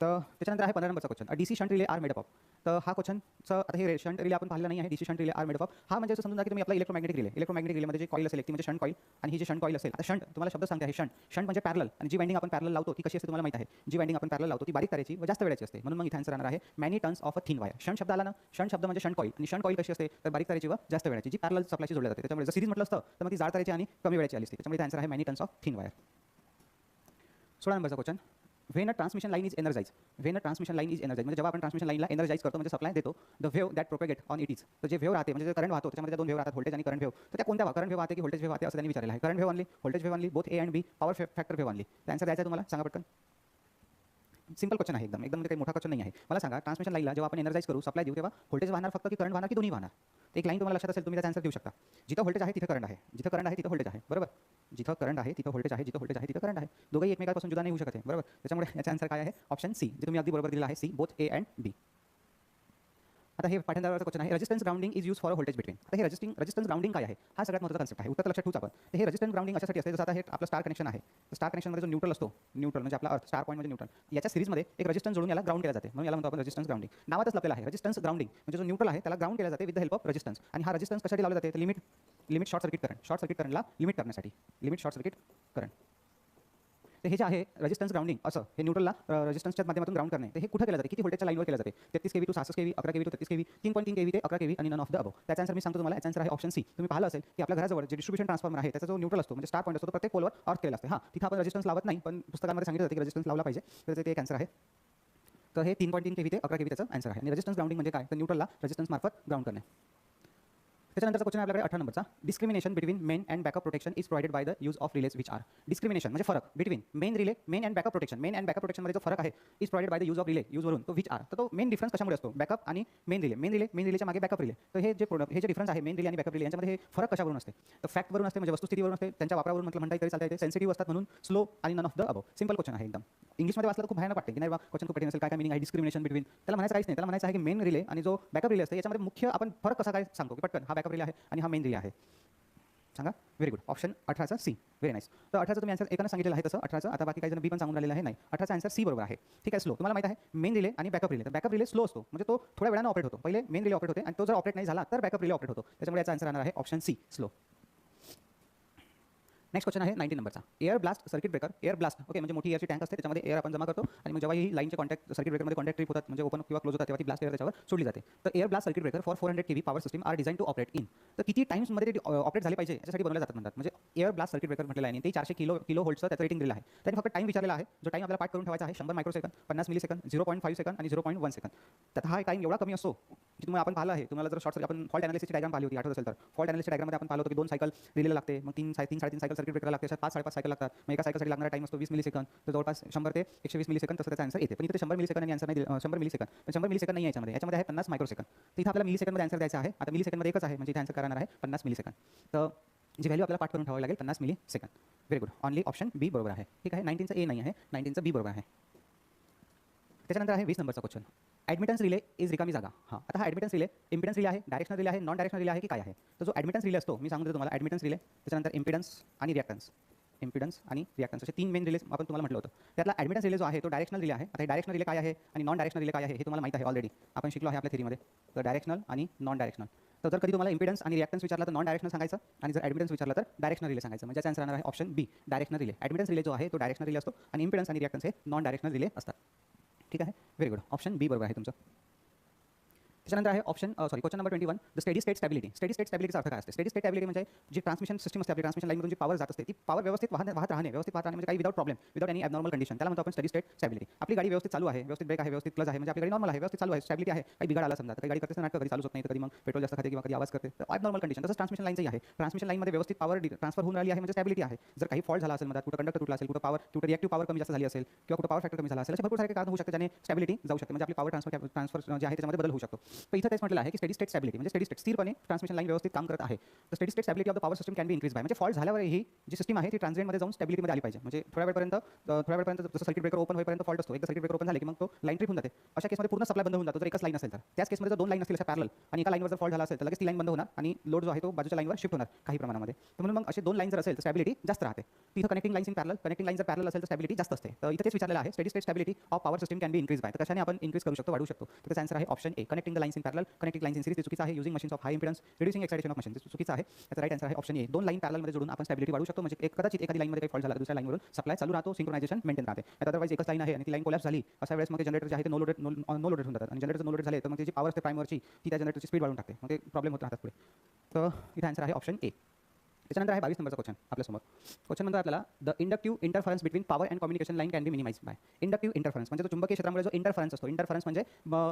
तर त्याच्यानंतर आहे 15 नंबरचा question. DC shunt relay are made up of. तर हा क्वेश्चनचं आता हे शंट रिले आपण पाहिलं नाही आहे. DC shunt relay are made up of हा म्हणजे असं समजून जा की तुम्ही आपला इलेक्ट्रोमॅग्नेटिक रिलेमध्ये जे कॉईल असेल ती म्हणजे शंट कॉईल आणि ही जे शंट कॉईल असेल. आता शंट तुम्हाला शब्द सांगते आहे शंट म्हणजे पॅरलल आणि जी वाइंडिंग आपण पॅरलल लावतो ती कशी असते तुम्हाला माहिती आहे. जी वाइंडिंग आपण पॅरलल लावतो ती बारीक तारेची व जास्त वेळेची असते. म्हणून मग इथे आन्सर राहणार आहे many turns of a thin wire. Shunt शब्द आला ना, शंट शब्द म्हणजे शंट कॉईल आणि शंट कॉईल कशी असते तर बारीक तारेची व जास्त वेळेची जी पॅरलल सप्लायची जोडली जाते. त्याच्यामुळे जर सिरीज म्हटलं असतं तर मग ती जाड तारेची आणि कमी वेळेची आली असते. त्याच्यामुळे आन्सर आहे many turns of thin wire. 16 नंबरचा question. When a transmission line is energise म्हणजे जेव्हा आपण ट्रान्समिशन लाईनला एनर्जाइज करतो म्हणजे सप्लाय देतो, the wave that propagate on it is. तर जे वेव्ह राहते म्हणजे जे करंट वाहतो त्याच्यामध्ये त्या 2 वेव्ह राहतात, व्होल्टेज आणि करंट वेव्ह. तर त्या कोणत्या करंट वेव्ह वाहते की व्होल्टेज वेव्ह वाहते असं त्यांनी विचारलेलं आहे. Current wave only, voltage wave only, both A and B, power factor wave only. तर आन्सर द्यायचा आहे तुम्हाला, सांगा पटकन. सिंपल क्वेश्चन आहे एकदम म्हणजे काही मोठा क्वेश्चन नाही आहे. मला सांगा ट्रान्समिशन लाईनला जेव्हा आपण एनर्जाइज करू, सप्लाय देऊ, तेव्हा व्होल्टेज वाहणार फक्त की करंट वाहणार की दोन्ही वाहणार. एक लाईन तुम्हाला लक्षात असेल तुम्ही त्याचा आन्सर देऊ शकता. जिथं व्होल्टेज आहे तिथं करंट आहे, जिथं करंट आहे तिथं व्होल्टेज आहे, बरोबर. जिथं करंट आहे तिथं व्होल्टेज आहे, जिथं व्होल्टेज आहे तिथं करंट आहे. दोघंही एकमेकांपासून जुदा नाही होऊ शकत आहे, बरोबर. त्याच्यामुळे याचा आन्सर काय आहे ऑप्शन सी, जे तुम्ही अगदी बरोबर दिलेला आहे सी, बोथ ए अँड बी. आता हे पाठांतराचा क्वेश्चन आहे, resistance grounding is use for a voltage between. तर हे रेजिस्टन्स ग्राउंडिंग काय आहे हा सगळ्यात महत्त्वाचा कन्सेप्ट आहे. उत्तर लक्षात ठेवूच आपण. तर हे रेजिस्टन्स ग्राउंडिंग अशासाठी असते, जसं आता हे आपलं स्टार कनेक्शन आहे. तर स्टार कनेक्शनमध्ये जो न्यूट्रल असतो, न्यूट्रल म्हणजे आपला अर्थ, स्टार पॉईंट म्हणजे न्यूट्रल, याच्या सिरीजमध्ये एक रेजिस्टन्स जोडून याला ग्राउंड केला जाते, म्हणून याला म्हणतो आपण रेजिस्टन्स ग्राउंडिंग. नावातच लपलेलं आहे रेजिस्टन्स ग्राउंडिंग, म्हणजे जो न्यूट्रल आहे त्याला ग्राउंड केला जाते with the help of resistance. आणि हा रेजिस्टन्स कशासाठी लावला जाते, तर लिमिट शॉर्ट सर्किट करंटला लिमिट करण्यासाठी, लिमिट शॉर्ट सर्किट करंट. तर हे जे आहे रेजिस्टन्स ग्राउंडिंग, असं हे न्यूट्रलला रेजिस्टन्सच्या माध्यमातून ग्राउंड करणे, तर हे कुठे केलं जाते, किती व्होल्टेजच्या लाईनवर केलं जाते, 33 kV to 66 kV, 11 kV to 33 kV, 3.3 kV ते 11 kV आणि नन ऑफ द अबव. त्याचा आन्सर मी सांगतो तुम्हाला, याचा आन्सर आहे ऑप्शन सी. तुम्ही पाहिलं असेल की आपल्या घराजवळ जे डिस्ट्रिब्युशन ट्रान्सफॉर्मर आहे त्याचा जो न्यूट्रल असतो म्हणजे स्टार पॉईंट असतो, तो प्रत्येक पोलवर अर्थ केलेला असते. हां, तिथे आपण रेजिस्टन्स लावत नाही, पण पुस्तकांमध्ये सांगितलं जाते की रेजिस्टन्स लावला पाहिजे, तर ते एक आन्सर आहे. तर हे 3.3 kV ते 11 kV त्याचं आन्सर आहे. आणि रेजिस्टन्स ग्राउंडिंग म्हणजे काय, तर न्यूट्रलला रेजिस्टन्स मार्फत ग्राउंड करणे. त्याच्यानंतरचा क्वेश्चन आहे आपल्याकडे 18 नंबरचा, discrimination between main and backup protection is provided by the use of relays which are. Discrimination म्हणजे फरक बिटवीन मेन अँड बॅकअप प्रोटेक्शन. मेन अँड बॅकअप प्रोटेक्शनमध्ये जो फरक आहे is provided by the use of relay, यूजवरून तो विच आर. तर तो मेन डिफरन्स कशामुळे असतो, बॅकअप आणि मेन रिलेच्या मागे बॅकअप रिले. तर हे जे डिफरन्स आहे मेन रिले आणि बॅकअप रिले यांच्यामध्ये हे फरक कशावरून असते, तर फॅक्टवरून असते, म्हणजे वस्तुस्थितीवरून असते, त्यांच्या वापरावरून म्हणता येईल चालता येते. सेन्सिटिव्ह असतात म्हणून स्लो आणि none of the above. Simple question आहे एकदम. इंग्लिशमध्ये वाचलं तर खूप भयानक वाटते की नाही बा, क्वेश्चन खूप कठीण असेल, काय मिनिंग आहे डिस्क्रिमिनेशन बिटवीन. त्याला म्हणायचं काहीच नाही, त्याला म्हणायचं आहे की मेन रिले आणि जो बॅकअप रिले असते याच्यामध्ये मुख्य आपण फरक कसा काय सांगतो, की पटकन हा बॅकअप रिले आहे आणि हा मेन रिले आहे. सांगा. Very good. ऑप्शन 18चा सी. Very nice. तर 18चा तुम्ही आन्सर एकानं सांगितलेलं आहे तसं 18चं. आता बाकी काही जण बी पण सांगून राहिलेलं आहे. नाही, 18चा आन्सर सी बरोबर आहे. ठीक आहे. स्लो तुम्हाला माहिती आहे मेन रिले आणि बॅकअप रिले. तर बॅकअप रिले स्लो असतो, म्हणजे तो थोड्या वेळानं ऑपरेट होतो. पहिले मेन रिले ऑपरेट होते आणि तो जर ऑपरेट नाही झाला तर बॅकअप रिले ऑपरेट होतो. त्याच्यामुळे याचा आन्सर राहणार आहे option C, slow. Next question आहे 19 नंबरचा, air blast circuit breaker. Air blast okay म्हणजे मोठी एअरची टँक असते, त्याच्यामध्ये एअर आपण जमा करतो आणि मग जेव्हा ही लाईनचे कॉन्टॅक्ट सर्किट ब्रेकरमध्ये कॉन्टॅक्ट ट्रिप होतात, म्हणजे ओपन किंवा क्लोज होतात, तेव्हा ती ब्लास्ट एअर त्याच्यावर सोडली जाते. तर air blast circuit breaker for 400 kV power system are design to operate in. तर किती टाइम्समध्ये ते ऑपरेट झाले पाहिजे याच्यासाठी बनवले जातात म्हणतात. म्हणजे एअर ब्लास्ट सर्किट ब्रेकर म्हटलेलं आहे आणि ते 400 किलो व्होल्टचं त्याचं रेटिंग दिलेलं आहे. त्याने फक्त टाइम विचारलेला आहे, जो टाइम आपल्याला पाठ करून ठेवायचा आहे 100 मायक्रोसेकंद, 50 मिलीसेकंद, 0.5 सेकंद आणि 0.1 सेकंद. तर हा टाइम एवढा कमी असतो की तुम्हाला आपण पाहिलं आहे. तुम्हाला जर शॉर्ट आपण फॉल्ट अनालिसिसची डायग्राम पाहिली होती, आठवत असेल तर फॉल्ट अनालिसिसच्या डायग्राममध्ये आपण पाहिलं होतं की 2 सायकल रिलेला लागते, मग 3-3.5 सायकल सर्किट ब्रेकरला लागते, 5-5.5 सायकल लागतात. मग एका सायकलसाठी लागणारा टाइम असतो 20 मिलीसेकंद. तर जवळपास 100 ते 120 मिलीसेकंद तसं त्याचा आन्सर येते. पण इथे 100 मिलीसेकंद आणि आन्सर नाही, 100 मिलीसेकंद. पण 100 मिलीसेकंद नाही याच्यामध्ये, याच्यामध्ये आहे 50 मायक्रोसेकंद. तर इथे आपल्याला मिलीसेकंदमध्ये आन्सर द्यायचा आहे. आता मिलीसेकंदमध्ये एकच आहे, म्हणजे इथे आन्सर करणार आहे 50 मिलीसेकंद. तर जी व्हॅल्यू आपल्याला पाठ करून ठेवावी लागेल 50 millisecond. Very good. Only option B बरोबर आहे. ठीक आहे. 19चा ए नाही आहे, 19चा बी बरोबर आहे. त्याच्यानंतर आहे 20 नंबरचा क्वेश्चन, ॲडमिटन्स रिले इज रिकामी जागा. हां, आता हा ॲडमिटन्स रिले इम्पिडन्स रिले आहे, डायरेक्शनल रिले आहे, नॉन डायरेक्शनल रिले आहे की काय आहे. तर जो ॲडमिटन्स रिले असतो, मी सांगतो तुम्हाला ॲडमिटन्स रिले, त्याच्यानंतर इम्पिडन्स आणि रिॲक्टन्स. इम्पिडन्स आणि रिॲक्टन्स असे 3 मेन रिलेज आपण तुम्हाला म्हटलं होतं. त्यातला ॲडमिटन्स रिले जो आहे तो डायरेक्शनल रिले आहे. आता हे डायरेक्शनल रिले काय आहे आणि नॉन डायरेक्शनल रिले काय आहे हे तुम्हाला माहिती आहे ऑलरेडी, आपण शिकलो आहे आपल्या थेरीमध्ये. तर डायरेक्शनल आणि नॉन डायरेक्शनल. तर जर कधी तुम्हाला इम्पिडन्स आणि रिॲक्टन्स विचारला तर नॉन डायरेक्शनल सांगायचं, आणि जर ॲडमिटन्स विचारला तर डायरेक्शनल रिले सांगायचं. म्हणजे आन्सर राहणार आहे ऑप्शन बी, डायरेक्शनल रिले. ॲडमिटन्स रिले जो आहे तो डायरेक्शनल रिले असतो आणि इम्पिडन्स आणि रिॲक्टन्स हे नॉन डायरेक्शनल रिले असतात. ठीक आहे. Very good. ऑप्शन बी बरोबर आहे तुमचं. त्याच्यानंतर आहे option question number 21, the steady state stability. Steady state स्टॅबिलिटीचा अर्थ काय असते. स्टेडी स्टेट स्टॅबिलिटी म्हणजे जी ट्रान्समिशन सिस्टम असते, आपली ट्रान्समिशन लाईनमधून जी पॉवर जात असते, ती पॉवर व्यवस्थित वाहत राहणे म्हणजे काही without problem, without any abnormal condition, त्याला म्हणतो आपण स्टेडी स्टेट स्टॅबिलिटी. आपली गाडी व्यवस्थित चालू आहे, व्यवस्थित ब्रेक आहे, व्यवस्थित क्लच आहे, म्हणजे आपली गाडी नॉर्मल आहे, व्यवस्थित चालू आहे, स्टॅबिलिटी आहे. काही बिघाड आला समजा तर काही गाडी करते नाटक, कधी चालूच होत नाही, तर कधी मग पेट्रोल जास्त खाते किंवा कधी आवाज करते, तर ॲबनॉर्मल कंडिशन. तसंच ट्रान्समिशन लाईनचंही आहे. ट्रान्समिशन लाईनमध्ये व्यवस्थित पॉवर ट्रान्सफर होऊन राहिली आहे म्हणजे स्टॅबिलिटी आहे. जर काही फॉल्ट झाला असेल, मधात कुठं कंडक्टर तुटला असेल, कुठं रिॲक्टिव्ह पॉवर कमी जास्त झाली असेल किंवा कुठं पॉवर फॅक्टर कमी झाला असेल, असे भरपूर सारे कारण होऊ शकते ज्याने स्टॅबिलिटी जाऊ शकते, म्हणजे आपली पॉवर ट्रान्सफर जे आहे त्याच्यामध्ये बदल होऊ शकतो. तर इथं तेच म्हटलेलं आहे की स्टेडी स्टेट स्टॅबिलिटी म्हणजे स्टेडी स्टेट स्थिरपणे ट्रान्समिशन लाईन व्यवस्थित काम करत आहे. तर steady state stability of the power system can be increase by, म्हणजे फॉल्ट झाल्यावर ही जी सिस्टम आहे ती ट्रान्झिएंटमध्ये जाऊन स्टॅबिलिटीमध्ये आली पाहिजे. म्हणजे थोड्या वेळपर्यंत जसं सर्किट ब्रेकर ओपन होईपर्यंत फॉल्ट असतो, एकदा सर्किट ब्रेकर ओपन झाले की मग तो लाईन ट्रिप होऊन जाते. अशा केसमध्ये पूर्ण सप्लाय बंद होऊन जातो जर एकच लाईन असेल तर. त्याच केसमध्ये जर 2 लाईन असतील अशा पॅरलल आणि एका लाईनवर जर फॉल्ट झाला असेल तर लगेच ती लाईन बंद होणार आणि लोड जो आहे तो बाजूच्या लाईनवर शिफ्ट होणार काही प्रमाणामध्ये. तर म्हणून मग असे 2 लाईन जर असेल तर स्टॅबिलिटी जास्त राहते. तिथं connecting lines in parallel, connecting line जर पॅरलल असेल तर स्टॅबिलिटी जास्त असते. तर इथे तेच विचारलेलं आहे, steady state stability of power system can be increase by. तर कशाने आपण इन्क्रीज करू शकतो, वाढवू शकतो. तर त्याचा आन्सर आहे option A, connecting the lines in parallel, connecting lines in series. चुकीचं आहे. Using machines of high impedance, reducing excitation of machine, चुकीचं आहे. त्याचा राईट आन्सर आहे ऑप्शन ए, 2 लाईन पॅरललमध्ये जोडून आपण स्टॅबिलिटी वाढवू शकतो. म्हणजे कदाचित एखादी लाईनमध्ये काही फॉल्ट झाला, दुसऱ्या लाईनवरून सप्लाय चालू राहतो, सिंक्रोनायझेशन मेंटेन राहते. आता अदरवाईज एकच लाईन आहे आणि ती लाईन कोलॅप्स झाली, अशा वेळेस मग जनरेटर जे आहे ते नो लोडेड होऊन जातात आणि जनरेटर नो लोडेड झाले तर मग त्याची पॉवर असते प्राइमरची, ती त्या जनरेटरची स्पीड वाढवून टाकते, मग ते प्रॉब्लेम होत राहतात पुढे. तर इथे आन्सर आहे ऑप्शन ए. त्याच्यानंतर आहे 22 नंबरचा क्वेश्चन आपल्यासमोर. क्वेश्चन नंबर आपल्याला, the inductive interference between power and communication line can be minimise by. Inductive interference म्हणजे तो चुंबकीय क्षेत्रामुळे जो इंटरफरन्स असतो, इंटरफरन्स म्हणजे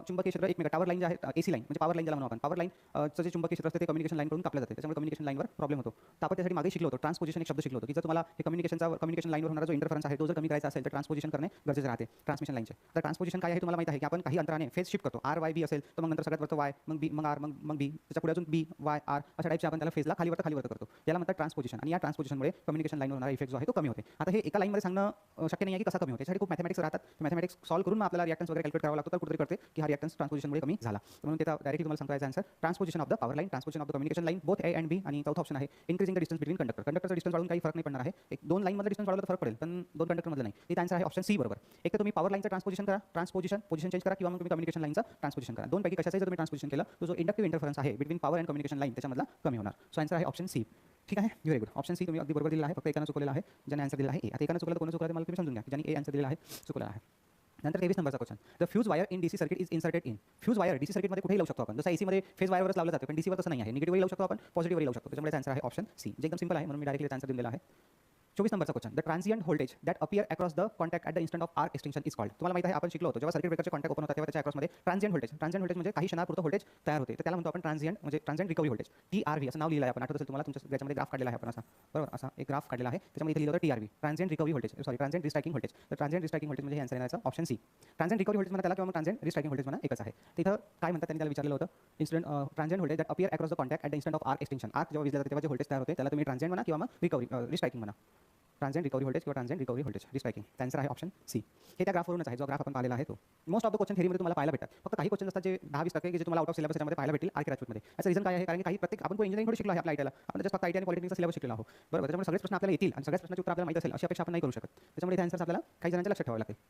चुंबकीय क्षेत्र एकमेक टावर लाईन जे आहे एसी लाईन म्हणजे पॉवर लाईन ज्याला म्हणू आपण, पॉवर लाईनचं जे चुंबकीय क्षेत्र असते ते कम्युनिकेशन लाईन करून कापलं जाते, त्याच्यामुळे कम्युनिकेशन लाईनवर प्रॉब्लेम होतो. तर आपण त्यासाठी मागे शिकलो होतो, ट्रान्सपोजिशन एक शब्द शिकलो होतो की जर तुम्हाला हे कम्युनिकेशन लाईनवर होणारा जो इंटरफरन्स आहे तो जर कमी करायचा असेल तर ट्रान्सपोजिशन करणे गरजेचे राहते ट्रान्समिशन लाईनचे. तर ट्रान्सपोजिशन काय आहे तुम्हाला माहिती आहे की आपण काही अंतराने फेज शिफ्ट करतो, आर वाय बी असेल तर मग नंतर सगळ्यात वरचं वाय, मग बी, मग आर, मग बी, त्याच्या पुढे अजून बी वाय आर अशा टाईपचे आपण त्याला फेजला खालीवर करतो. याला म्हणतात ट्रान्सपोजिशन, आणि या ट्रान्सपोजिशनमुळे कम्युनिकेशन लाईनवर होणारा इफेक्ट जो आहे तो कमी होते. आता हे एका लाईनमध्ये सांगणं शक्य नाही आहे की कसं कमी होते, त्यासाठी खूप मॅथमॅटिक्स राहतात. मॅथमॅटिक्स सॉल्व करून मग आपल्याला रिएक्टन्स वगैरे कॅल्क्युलेट करावं लागतं, तर कुठेतरी कळते की हा रिएक्टन्स ट्रान्सपोजिशनमुळे कमी झाला. म्हणून ते डायरेक्टली तुम्हाला सांगतो याचा answer transposition of the power line, transposition of the communication line, both A and B. आणि चौथा ऑप्शन आहे increasing the distance between conductor. कंडक्टरचा डिस्टन्स वाढून काही फरक नाही पडणार आहे. एक दोन लाईनमध्ये डिस्टन्स वाढवलं तर फरक पडेल, पण दोन कंडक्टरमध्ये नाही. इथे आन्सर आहे ऑप्शन सी बरोबर. एक तर तुम्ही पॉवर लाईनचं ट्रान्सपोजिशन करा, पोझिशन चेंज करा, किंवा मग तुम्ही कम्युनिकेशन लाईनचं ट्रान्सपोजिशन करा. दोन पैकी कशाचंही जर तुम्ही ट्रान्सपोजिशन केलं तर जो इंडक्टिव्ह इंटरफरन्स आहे between power and communication line त्याच्यामधला कमी होणार. सो आन्सर आहे ऑप्शन सी. ठीक आहे, व्हेरी गुड. ऑप्शन सी तुम्ही अगदी बरोबर दिलेला आहे, फक्त एकानं चुकलेला आहे, ज्याने आन्सर दिला आहे ए. आता एकानं चुकलं तर कोण चुकलं ते मला तुम्ही समजून घ्या, ज्याने ए आन्सर दिलेला आहे चुकलेला आहे. नंतर 23 नंबरचा question, the fuse wire in DC circuit is inserted in. Fuse wire DC सर्किटमध्ये कुठेही लावू शकतो आपण, जसं एसीमध्ये फेज वायरवरच लावलं जातं, पण डीसीवर तसं नाही आहे. निगेटिव्हही लावू शकतो आपण, पॉझिटिव्हही लावू शकतो. त्याच्यामुळे आन्सर आहे ऑप्शन सी, जे एकदम सिंपल आहे, म्हणून मी डायरेक्टली आन्सर दिलेला आहे. 24 नंबरचा question, the transient voltage that appear across the contact at the instant of arc extinction is called. तुम्हाला माहिती आहे आपण शिकलो होतो, जेव्हा सर्किट ब्रेकरचे कॉन्टॅक्ट ओपन होतात तेव्हा त्याच्या अक्रॉसमध्ये ट्रान्झिएंट व्होल्टेज म्हणजे काही क्षणापुरतं व्होल्टेज तयार होते, तर त्याला म्हणतो आपण ट्रान्झिएंट रिकव्हरी व्होल्टेज, TRV असं नाव लिहिलं आहे आपण. आठवत असेल तुम्हाला, तुमच्या याच्यामध्ये ग्राफ काढलेला आहे आपण असा, बरोबर, असा एक ग्राफ काढलेला आहे, त्याच्यामध्ये इथे लिहिलं होतं TRV, transient recovery voltage, transient restriking voltage. तर ट्रान्झिएंट रिस्ट्रायकिंग व्होल्टेज म्हणजे हे आन्सर आहे option C. Transient recovery voltage म्हणा त्याला, किंवा ट्रान्झिएंट रिस्ट्रायकिंग व्होल्टेज म्हणा, एकच आहे. तिथं काय म्हणतात त्यांनी त्याला विचारलं होतं, transient voltage that appear across the contact at the instant of arc extinction. Arc जेव्हा विजला जाते तेव्हा जे व्होल्टेज तयार होते त्याला तुम्ही ट्रान्झिएंट म्हणा, किंवा मग रिस्ट्रायकिंग म्हणा. ट्रान्झिएंट रिकव्हरी व्होल्टेज किंवा transient recovery voltage restriking. Answer आहे ऑप्शन सी. हे त्या ग्राफवरूनच आहे, जो ग्राफ आपण पाहिलेला आहे तो. मोस्ट ऑफ द क्वेश्चन थेरीमध्ये तुम्हाला पाहायला भेटतात. फक्त काही क्वेश्चन असतात जे 10-20% जे तुम्हाला आउट ऑफ सिलेबस त्याच्यामध्ये पाहायला भेटतील आर्किटेक्चरमध्ये. याचं रिझन काय आहे, कारण की काही प्रत्येक आपण इंजिनिअरिंग थोडी शिकलो आहे आपल्या आयटीला, आपण जस्ट फक्त आयटी आणि पॉलिटेक्निकचा सिलेबस शिकलो आहोत, बरोबर. त्याच्यामुळे सगळेच प्रश्न आपल्याला येतील आणि सगळ्याच प्रश्नाची उत्तर आपल्याला माहिती असेल अशी अपेक्षा आपण नाही करू शकत. त्याच्यामुळे हे आन्सर्स आपल्याला काही जणांच्या लक्षात ठेवावे लागतील.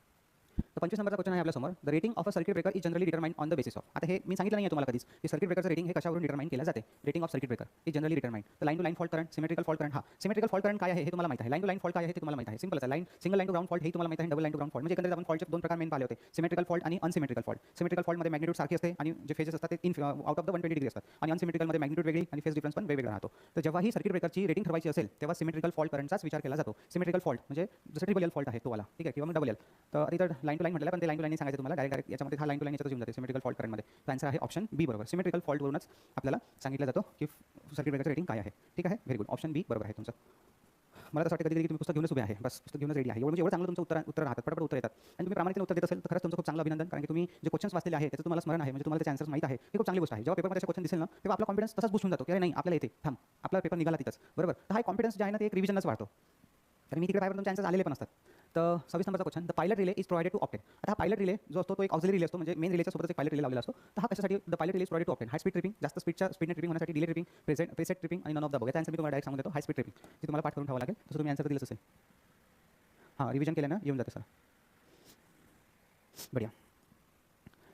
तर 25 नंबरचा क्वेश्चन आहे आपल्यासमोर, the rating of a circuit breaker is generally determined on the basis of. आता हे मी सांगितलं नाही आहे तुम्हाला कधीच की सर्किट ब्रेकरचं रेटिंग हे कशावरून डिटरमाइन केलं जाते. Rating of circuit breaker is generally determined. तर line to line fault current, symmetrical fault current. हा सिमेट्रिकल फॉल्ट करंट काय आहे हे तुम्हाला माहिती आहे, लाईन टू लाईन फॉल्ट काय आहे ते तुम्हाला माहिती आहे. सिंपल आहे, single line to ground fault हे तुम्हाला माहिती आहे, double line to ground fault म्हणजे एकंदरीत आपण फॉल्टचे दोन प्रकार मेन पाहिले होते, सिमेट्रिकल फॉल्ट आणि अनसिमेट्रिकल फॉल्ट. सिमेट्रिकल फॉल्टमध्ये मॅग्निट्यूड सारखी असते आणि जे फेजेस असतात ते आउट ऑफ द 120 डिग्री असतात, आणि अनसिमेट्रिकलमध्ये मॅग्निट्यूड वेगळी आणि फेज डिफरन्स पण वेगवेगळा राहतो. तर जेव्हा ही सर्किट ब्रेकरची रेटिंग ठरवायची असेल तेव्हा सिमेट्रिकल फॉल्ट करंटचाच विचार केला जातो. सिमेट्रिकल फॉल्ट म्हणजे जसं ट्रिपल एल फॉल्ट आहे तो वाला, ठीक आहे, किंवा मग डबल एल. तर इथं लाईन टू लाईन म्हटलं, पण ते लाईन टू लाईन सांगायचं तुम्हाला डायरेक्ट याच्यामध्ये हा लाईन टू लाईन याच्यातच येऊन जाते सिमेट्रिकल फॉल्ट करंटमध्ये. तर आन्सर आहे ऑप्शन बी बरोबर. सिमेट्रिकल फॉल्टवरूनच आपल्याला सांगितलं जातो की सर्किट ब्रेकरचं रेटिंग काय आहे. ठीक आहे, व्हेरी गुड. ऑप्शन बी बरोबर आहे तुमचं. मला तर वाटतं कधी तुम्ही पुस्तक घेऊनच उभे आहे, बस पुस्तक घेऊनच रेडी आहे, एवढं चांगलं तुमचं उत्तर राहतात, पटपट उत्तर येतात, आणि तुम्ही प्रामाणिकपणे उत्तर देत असेल तर खरंच तुमचं खूप चांगलं अभिनंदन. कारण की तुम्ही जे क्वेश्चन्स वाचलेले आहे त्याचं तुम्हाला स्मरण आहे, म्हणजे तुम्हाला त्याचे आन्सर्स माहिती आहे, हे खूप चांगली गोष्ट आहे. जेव्हा पेपरमध्ये असे क्वेश्चन दिसेल ना तेव्हा आपला कॉन्फिडन्स तसाच बूस्ट होऊन जातो की अरे नाही आपल्याला येते, थांब आपला पेपर निघाला तिथंच, बरोबर. तर हा कॉन्फिडन्स जे आहे ना ते एक रिव्हिजनच वाढतो. तर मी तिकडे काय तुमचे आन्सर्स आलेले पण असतात. तर 26 नंबरचा question, the pilot relay is provided to obtain. आता हा पायलट रिले जो असतो तो एक ऑक्झिलरी रिले असतो, म्हणजे मेन रिलेच्या सोबतच एक पायलट रिले लावलेला असतो. तर हा कशासाठी the pilot relay is provided to obtain, high speed tripping, जास्त स्पीडने ट्रिपिंग होण्यासाठी, डिले ट्रिपिंग, प्रेसेट ट्रिपिंग आणि नन ऑफ द अबव. याचा आन्सर मी तुम्हाला डायरेक्ट सांगून देतो, हाय स्पीड ट्रिपिंग, जे तुम्हाला पाठ करून ठेवावं लागेल, तसं तुम्ही आन्सर दिलंच असेल. हां, रिव्हिजन केल्यानं येऊन जातं सर. बढिया.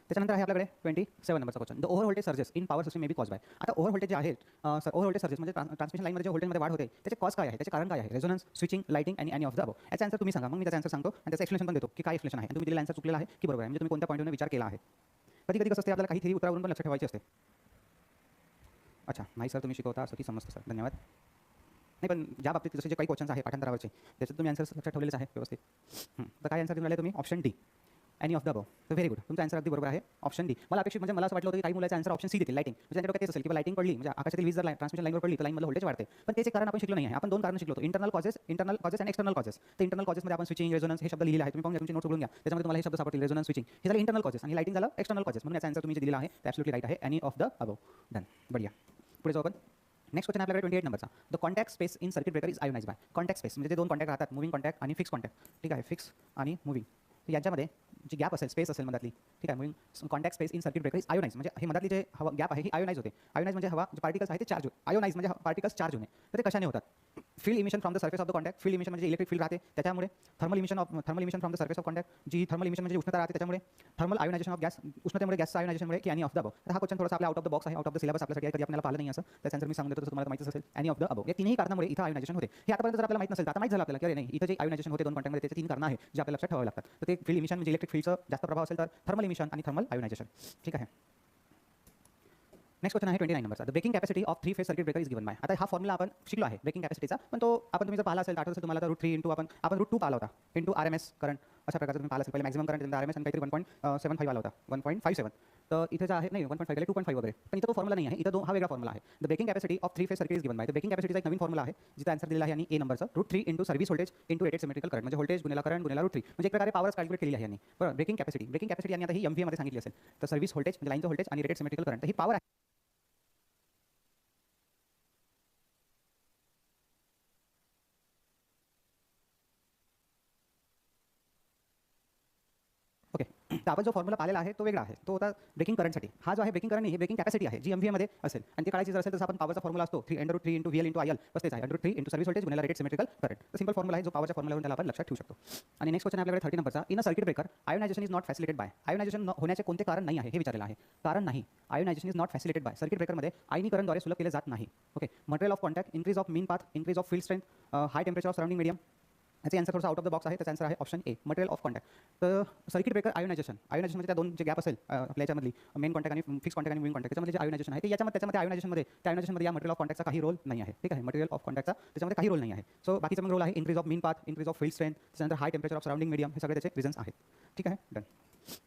त्याच्यानंतर आहे आपल्याकडे 27 नंबरचा question, the over voltage surges in power system may be cause by. आता ओव्हर व्होल्टेज जे आहे, ओव्हर व्होल्टेज सर्जेस म्हणजे ट्रान्समिशन लाईनमध्ये जे व्होल्टेजमध्ये वाढ होते त्याचे कॉज काय आहे, त्याचे कारण काय आहे, रेझोनन्स, स्विचिंग, लाइटिंग आणि एनी ऑफ द अबव. याचा आन्सर तुम्ही सांगा, मग मी त्याचा आन्सर सांगतो आणि त्याचं एक्सप्लेनेशन पण देतो की काय एक्सप्लेनेशन आहे, तुम्ही दिलेला आन्सर चुकलेला आहे की बरोबर आहे, म्हणजे तुम्ही कोणत्या पॉईंटने विचार केला आहे. कधी कधी कसं असते आपल्याला काही थेरी उत्तरावरून पण लक्ष ठेवायची असते. अच्छा नाही सर, तुम्ही शिकवता असं की समजतं सर, धन्यवाद. नाही पण ज्या बाबतीत जसे जे काही क्वेश्चन्स आहे पाठांतरावरचे त्याच्यात तुम्ही आन्सर लक्षात ठेवलेलेच आहे व्यवस्थित. तर काय आन्सर देऊन राहिले तुम्ही, option D, any of the above. तर व्हेरी गुड, तुमचा आन्सर अगदी बरोबर आहे, ऑप्शन डी. मला अपेक्षित म्हणजे मला असं वाटलं होतं की काही मुलांचा आन्सर ऑप्शन सी देतील, लाइटिंग, म्हणजे त्यांच्या डोक्यात तेच असेल की लाइटिंग पडली म्हणजे आकाशातील वीज जर ट्रान्समिशन लाईनवर पडली तर लाईनमध्ये व्होल्टेज वाढते. पण त्याचे कारण आपण शिकलो नाही आहे. आपण दोन कारण शिकलो होतो, इंटरनल कॉजेस आणि एक्सटर्नल कॉजेस. तर इंटरनल कॉजेसमध्ये आपण स्विचिंग, रेझोनन्स हे शब्द लिहिले आहे, तुम्ही पाहून घ्या, तुमची नोट्स उघडून घ्या, त्याच्यामध्ये तुम्हाला हे शब्द सापडतील, रेझोनन्स, स्विचिंग हे झालं इंटरनल कॉजेस, आणि लाइटिंग झालं एक्सटर्नल कॉजेस. म्हणून याचा आन्सर तुम्ही जे दिला आहे ते ॲब्सोल्युटली राईट आहे, any of the above. Done, बढिया. पुढे जाऊ आपण. नेक्स्ट क्वेश्चन आपल्याकडे 28 नंबरचा, the contact space in circuit breaker is ionize by. Contact space म्हणजे ते दोन कॉन्टॅक्ट राहतात, मुव्हिंग कॉन्टॅक्ट आणि फिक्स कॉन्टॅक्ट. ठीक आहे, फिक्स आणि मुव्हिंग. तर याच्यामध्ये जी गॅप असेल, स्पेस असेल मधातली, ठीक आहे, moving contact space in circuit breaker is ionize, म्हणजे हे मधातली जे हवा गॅप आहे ही आयोनाइज होते. आयोनाइज म्हणजे हवा, जे पार्टिकल्स आहे ते चार्ज होते. आयोनाइज म्हणजे पार्टिकल्स चार्ज होणे. तर ते कशाने होतात, field emission from the surface of the contact. Field emission म्हणजे इलेक्ट्रिक फील्ड राहते त्याच्यामुळे, thermal emission from the surface of contact, जी थर्मल इमिशन म्हणजे उष्णता राहते त्याच्यामुळे, थर्मल आयोनायझेशन ऑफ गॅस, उष्णतेमुळे गॅसचं आयोनायझेशनमुळे, की एनी ऑफ द अबव. तर हा क्वेश्चन थोडासा आपला आउट ऑफ द बॉक्स आहे, आउट ऑफ द सिलेबस आपल्यासाठी कधी आपल्याला पाहिलं नाही असं, त्याचा आन्सर मी सांगून देतो, तुम्हाला माहितीच असेल, एनी ऑफ द अबव. या तिन्ही कारणामुळे इथं आयोनायझेशन होते. हे आतापर्यंत जर आपल्याला माहित नसेल तर आता माहित झालं आपल्याला की अरे नाही, इथं जे आयोनायझेशन होते दोन कॉन्टॅक्टमध्ये त्याचे तीन कारण आहेत जे आपल्याला लक्षात ठेवावे लागतात. तर ते फील्ड इमिशन म्हणजे इलेक्ट्रिक फील्डचं जास्त प्रभाव असेल तर थर्मल इमिशन आणि थर्मल आयोनायझेशन. ठीक आहे. नेक्स्ट क्वेश्चन आहे 29 नंबरचा, the breaking capacity of 3 phase circuit breaker is given by. आता हा फॉर्म्युला आपण शिकलो आहे ब्रेकिंग कॅपॅसिटीचा, पण तो आपण तुम्ही जर पाहिला असेल तर आठवत असेल तुम्हाला, तर √3 इंटू आपण √2 पाहिला होता, इंटू RMS करंट अशा प्रकारचा तुम्ही पाहिला असेल. पहिले मॅक्सिमम करंट RMS आणि काहीतरी 1.75 आला होता, 1.57. तर इथे जे आहे नाही 1.5 केले 2.5 वगैरे, पण इथं तो फॉर्म्युला नाही आहे, इथं हा वेगळा फॉर्म्युला आहे. The breaking capacity of 3 phase circuit is given by. The breaking कॅपॅसिटीचा एक नवीन फॉर्म्युला आहे जिथे आन्सर दिलेला आहे आणि ए नंबरचा √3 into service voltage into rated symmetrical current, म्हणजे व्होल्टेज गुणिला करंट गुणिला √3, म्हणजे एक प्रकारे पॉवर कॅल्क्युलेट केलेली आहे यांनी. बरं, ब्रेकिंग कॅपॅसिटी यांनी आता ही MVA मध्ये सांगितली असेल. तर सर्व्हिस व्होल्टेज म्हणजे लाईनचं व्होल्टेज आणि रेटेड सिमेट्रिकल करंट, ही पॉवर तर आपण जो फॉर्म्युला पाहिलेला आहे तो वेगळा आहे. तो होता ब्रेकिंग करंटसाठी. हा जो आहे ब्रेकिंग करंट नाही, हे ब्रेकिंग कॅपॅसिटी आहे जी MVA मध्ये असेल आणि ते काढायची जर असेल तर आपण पॉवरचा फॉर्म्युला असतो 3 √ 3 VL × IL बस तेच आहे. √3 सर्व्हिस व्होल्टेज गुणिले रेटेड सिमेट्रिकल करंट. तर सिंपल फॉर्म्युला आहे जो पॉवरच्या फॉर्म्युलावरून त्याला आपण लक्षात ठेवू शकतो. आणि नेक्स्ट क्वेश्चन आहे आपल्याकडे 30 नंबरचा. In a circuit breaker ionization is not facilitated by. Ionization होण्याचे कोणते कारण नाही आहे हे विचारलेलं आहे. कारण नाही. Ionization is not facilitated by. Circuit ब्रेकरमध्ये आयनीकरणद्वारे सुलभ केले जात नाही. Okay. Material of contact, increase of mean path, increase of field strength, high temperature of surrounding medium. याचे आन्सर थोडा आउट ऑफ द बॉक्स आहे. त्याचा आन्सर आहे option A, material of contact. तर सर्किट ब्रेकर आयोनायझेशन म्हणजे त्या दोन जे गॅप असेल आपल्या याच्यामधली मेन कॉन्टॅक्ट आणि फिक्स कॉन्टॅक्ट आणि मूविंग कॉन्टॅक्ट, त्याच्यामध्ये जे आयोनायझेशन आहे ते त्याच्यामध्ये आयोनायझेशनमध्ये या मटेरियल ऑफ कॉन्टॅक्टचा काही रोल नाही आहे. ठीक आहे. मटेरियल ऑफ कॉन्टॅक्टचा त्याच्यामध्ये काही रोल नाही आहे. सो बाकीचा मग रोल आहे increase of mean path, increase of field strength, त्याच्यानंतर high temperature of surrounding medium, हे सगळे त्याचे रिझन्स आहेत. ठीक आहे. डन.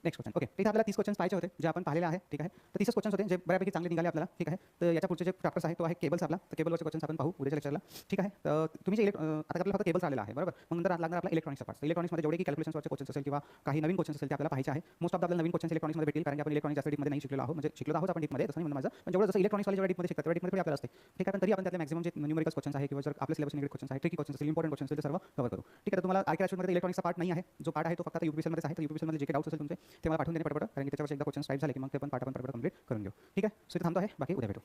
Next question. ओके. इथे आपल्याला 30 क्वेश्चन पाहिजे होते जे आपण पाहिलेले आहे. ठीक आहे. तर 30 क्वेश्चन होते जे बऱ्यापैकी चांगले निघाले आपल्याला. ठीक आहे. तर याच्या पुढचे जे चॅप्टर्स आहे तो आहे केबल्स आपला. तर केबलवरचे क्वेश्चन आपण पाहू उद्याच्या लेक्चरला. ठीक आहे. तर तुम्ही जे आता आपल्याला फक्त केबल्स आलेला आहे बरोबर. मग नंतर लागणार आपला इलेक्ट्रॉनिक्सचा पार्ट. इलेक्ट्रॉनिक्समध्ये जेवढे की कॅल्क्युलेशन्सवरचे क्वेश्चन असेल किंवा काही नवीन क्वेश्चन असेल ते आपल्याला पाहायचे आहे. मोस्ट ऑफ द आपल्याला नवीन क्वेश्चन इलेक्ट्रॉनिक्समध्ये भेटेल कारण की आपण इलेक्ट्रॉनिक्स जास्त डीपमध्ये नाही शिकलेलो आहोत. म्हणजे शिकलो आहोत आपण डीपमध्ये तसं नाही म्हणून माझं. पण जेवढं जसं इलेक्ट्रॉनिक्सवाले जेवढे डीपमध्ये शिकतात तेवढे डीपमध्ये आपल्याला असते. ठीक आहे. पण तरी आपण त्यातले मॅक्सिमम जे न्यूमेरिकल क्वेश्चन आहे किंवा जर आपल्या सिलेबस निगेटिव्ह क्वेश्चन आहे, ट्रिकी क्वेश्चन असेल, इम्पॉर्टंट क्वेश्चन असेल ते सर्व कव्हर करू. ठीक आहे. तर तुम्हाला आर्किटेक्चरमध्ये इलेक्ट्रॉनिक्सचा पार्ट नाही आहे. जो पार्ट आहे तो फक्त UPSCमध्येच आहे. तर UPSCमध्ये जे काही डाउट्स असेल तुमचे ते मला पाठवून देणे पटपट कारण की त्याच्यावर एकदा क्वेश्चन टाईप झाले की मग ते पण पार्ट आपण पटपट कंप्लीट करून घेऊ. ठीक आहे. सो इथे थांबतो आहे. बाकी उद्या भेटू.